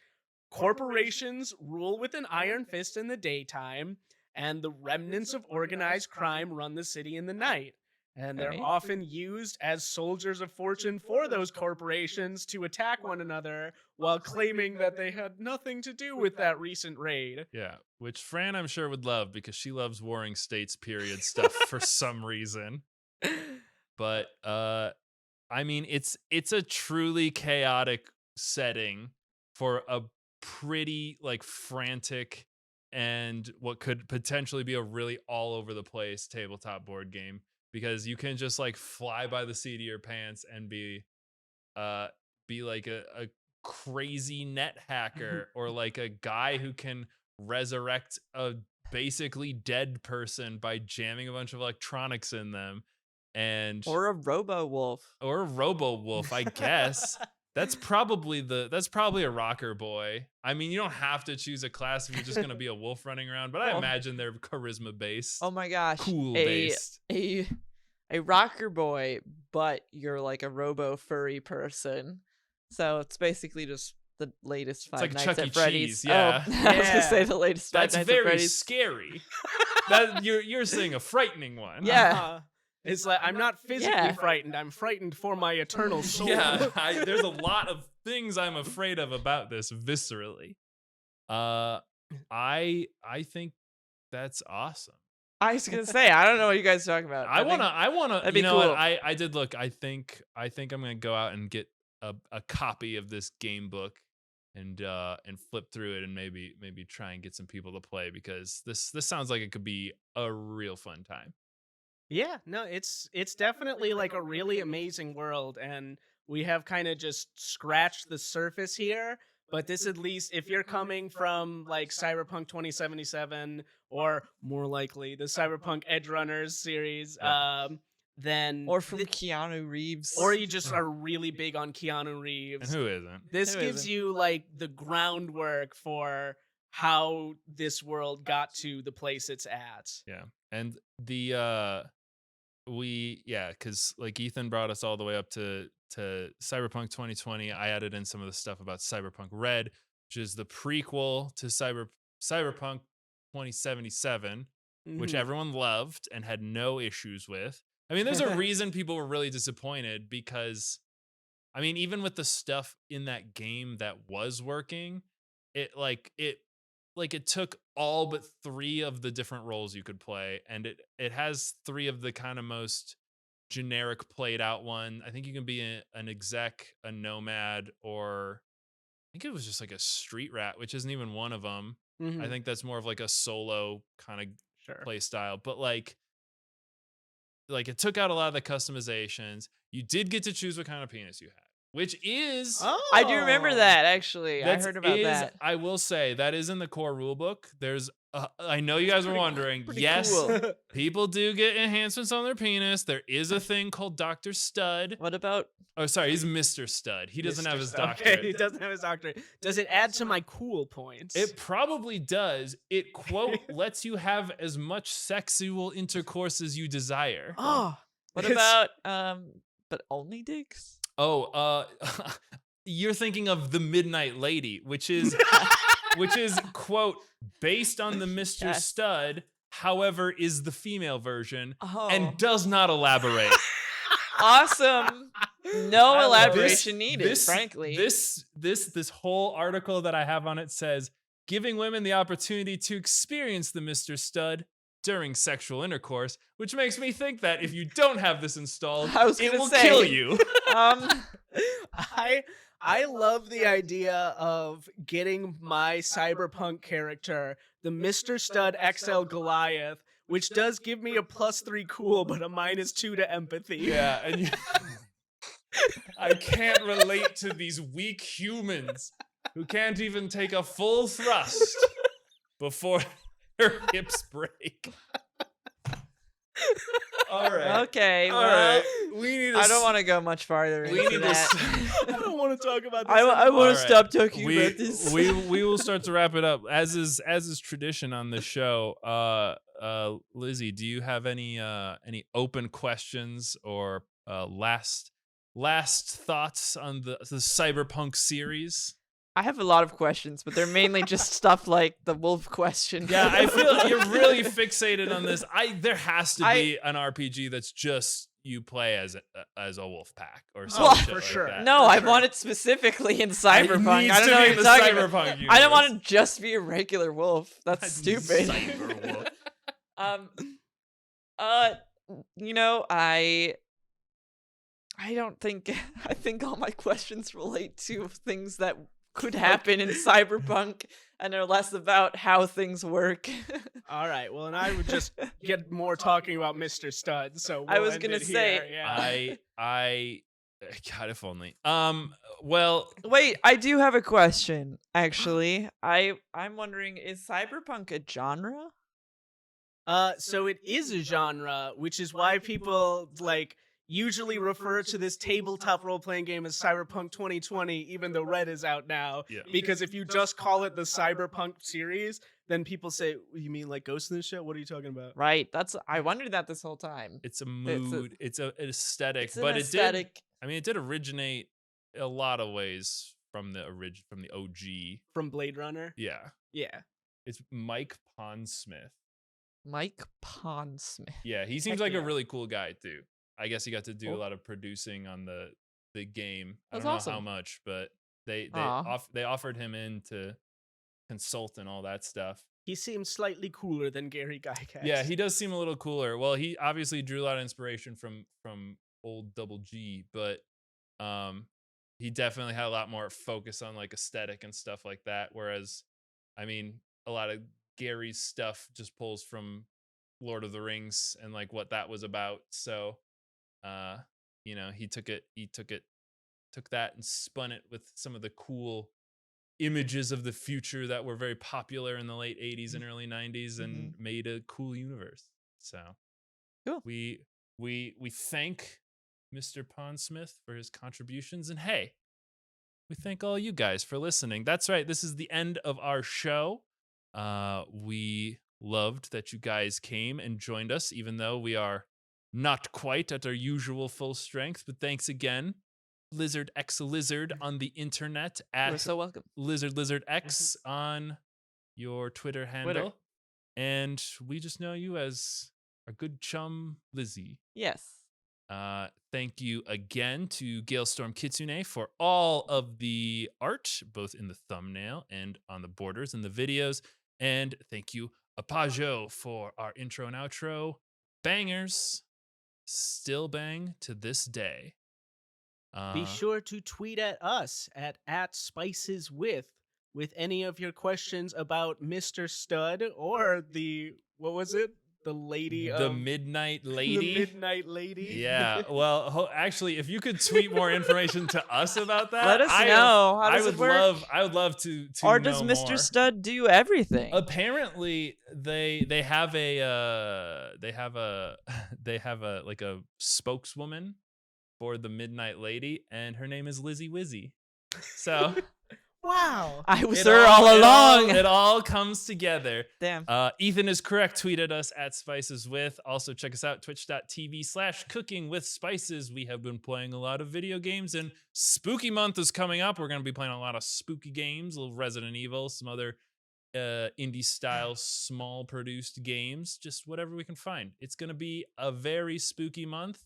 corporations rule with an iron fist in the daytime, and the remnants of organized crime run the city in the night. And they're Okay. often used as soldiers of fortune for those corporations to attack one another while claiming that they had nothing to do with that recent raid. Yeah, which Fran I'm sure would love because she loves Warring States period stuff for some reason. But I mean, it's a truly chaotic setting for a pretty like frantic and what could potentially be a really all over the place tabletop board game, because you can just like fly by the seat of your pants and be like a crazy net hacker or like a guy who can resurrect a basically dead person by jamming a bunch of electronics in them. And Or a robo wolf. or a robo wolf, I guess. That's probably a rocker boy. I mean, you don't have to choose a class if you're just gonna be a wolf running around, but I Oh. imagine they're charisma based. Oh my gosh. Cool a, based. A rocker boy, but you're like a robo furry person. So it's basically just the latest Five like Nights Chuck E. at Freddy's. Cheese, yeah. Oh, I was gonna say Yeah. the latest Five That's Nights at very Freddy's. scary. That you're saying a frightening one. Yeah. Uh-huh. It's like, I'm not physically Yeah. frightened, I'm frightened for my eternal soul. Yeah, there's a lot of things I'm afraid of about this viscerally. I think that's awesome. I was gonna say, I don't know what you guys are talking about. I wanna. that'd be You know what? cool. I did look. I think I'm gonna go out and get a copy of this game book and flip through it and maybe try and get some people to play, because this sounds like it could be a real fun time. Yeah, no, it's definitely like a really amazing world, and we have kind of just scratched the surface here. But this, at least, if you're coming from like Cyberpunk 2077 or more likely the Cyberpunk Edge Runners series, then Or from Keanu Reeves. or you just are really big on Keanu Reeves. And who isn't? This Who gives isn't? you like the groundwork for how this world got to the place it's at. Yeah, and the because like Ethan brought us all the way up to Cyberpunk 2020. I added in some of the stuff about Cyberpunk Red, which is the prequel to Cyberpunk 2077, which Mhm. everyone loved and had no issues with. I mean, there's a reason people were really disappointed, because I mean, even with the stuff in that game that was working, it took all but 3 of the different roles you could play, and it has 3 of the kind of most generic played out one. I think you can be an exec, a nomad, or I think it was just like a street rat, which isn't even one of them. I think that's more of like a solo kind of Sure. play style. But like it took out a lot of the customizations. You did get to choose what kind of penis you had, which is I do remember that, actually. I That's- heard about that. I will say that is in the core rulebook. There's I know you guys were wondering. Pretty Yes, cool. people do get enhancements on their penis. There is a thing called Dr. Stud. What about Oh, sorry, he's Mr. Stud. He doesn't have his Okay, doctorate. he doesn't have his doctorate. Does it add to my cool points? It probably does. It, quote, lets you have as much sexual intercourse as you desire. Oh, what it's- about but only dicks? Oh, you're thinking of The Midnight Lady, which is quote, based on the Mr. Yes. Stud, however, is the female version Oh, and does not elaborate. awesome. No I love elaboration needed, frankly. This whole article that I have on it says, giving women the opportunity to experience the Mr. Stud during sexual intercourse, which makes me think that if you don't have this installed, I was it gonna will say. kill you. I love the idea of getting my Cyberpunk character, the Mr. Stud XL Goliath, which does give me a +3 cool, but a -2 to empathy. Yeah, and I can't relate to these weak humans who can't even take a full thrust before their hips break. All right. Okay, All well, right. We need to I don't want to go much farther we into need that. I don't want to talk about this. I want All to right. stop talking we, about this. we will start to wrap it up as is tradition on this show. Lizzie, do you have any open questions or last thoughts on the Cyberpunk series? I have a lot of questions, but they're mainly just stuff like the wolf question. Yeah, I feel you're really fixated on this. There has to be an RPG that's just you play as a wolf pack or something. Well, shit for like sure. that. No, For I sure. want it specifically in It Cyberpunk. needs I don't to know be what in you're the talking about. Cyberpunk I don't universe. want to just be a regular wolf. That's stupid. Cyberwolf. You know, I don't think I think all my questions relate to things that could happen in Cyberpunk and are less about how things work. All right, well, and I would just get more talking about Mr. Stud. So I we'll was end gonna it say, here, yeah. I God, if only. Well, Wait, I do have a question, actually. I'm wondering, is Cyberpunk a genre? So it is a genre, which is why people usually refer to this tabletop role-playing game as Cyberpunk 2020, even though Red is out now. Yeah. Because if you just call it the Cyberpunk series, then people say, "You mean like Ghost in the Shell? What are you talking about?" Right. I wondered that this whole time. it's a mood, it's an aesthetic, It's an but aesthetic. it did originate a lot of ways from the OG. From Blade Runner. Yeah. Yeah. It's Mike Pondsmith. Mike Pondsmith. Yeah, he seems Heck like yeah. a really cool guy too. I guess he got to do a Cool. lot of producing on the game. I That's don't know awesome. how much, but they Aw. they offered him in to consult and all that stuff. He seems slightly cooler than Gary Gygax. Yeah, he does seem a little cooler. Well, he obviously drew a lot of inspiration from old Double G, but he definitely had a lot more focus on like aesthetic and stuff like that. Whereas, I mean, a lot of Gary's stuff just pulls from Lord of the Rings and like what that was about. So, he took that and spun it with some of the cool images of the future that were very popular in the late 80s and early 90s and made a cool universe. So Cool. we thank Mr. Pondsmith for his contributions, and hey, we thank all you guys for listening. That's right, this is the end of our show. We loved that you guys came and joined us, even though we are not quite at our usual full strength, but thanks again. LizardxLizard on the internet You're at so welcome. LizardxLizard on your Twitter handle. And we just know you as our good chum, Lizzie. Yes. Thank you again to Galestorm Kitsune for all of the art, both in the thumbnail and on the borders in the videos. And thank you, Apajo, for our intro and outro. Bangers. Still bang to this day. Be sure to tweet at us at @spiceswith with any of your questions about Mr. Stud or what was it? The lady The of Midnight Lady. the Midnight Lady. Yeah. Well, actually, if you could tweet more information to us about that, Let us know. How does it work? I would love to Or does know Mr. more. Stud do everything? Apparently, they have a like a spokeswoman for the Midnight Lady, and her name is Lizzie Wizzy. So Wow. I was her all along. It all comes together. Damn. Ethan is correct. Tweet at us at spiceswith. Also check us out, twitch.tv/cookingwithspices. We have been playing a lot of video games, and Spooky Month is coming up. We're going to be playing a lot of spooky games, a little Resident Evil, some other indie style, small produced games, just whatever we can find. It's going to be a very spooky month.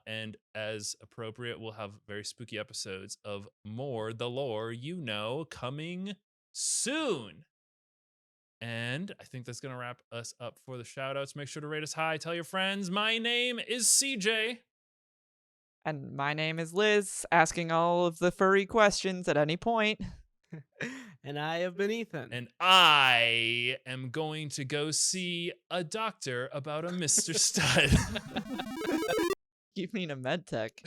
And as appropriate, we'll have very spooky episodes of More the Lore You Know coming soon. And I think that's going to wrap us up for the shout outs. Make sure to rate us high. Tell your friends. My name is CJ. And my name is Liz, asking all of the furry questions at any point. And I have been Ethan. And I am going to go see a doctor about a Mr. Stud. You mean a med tech?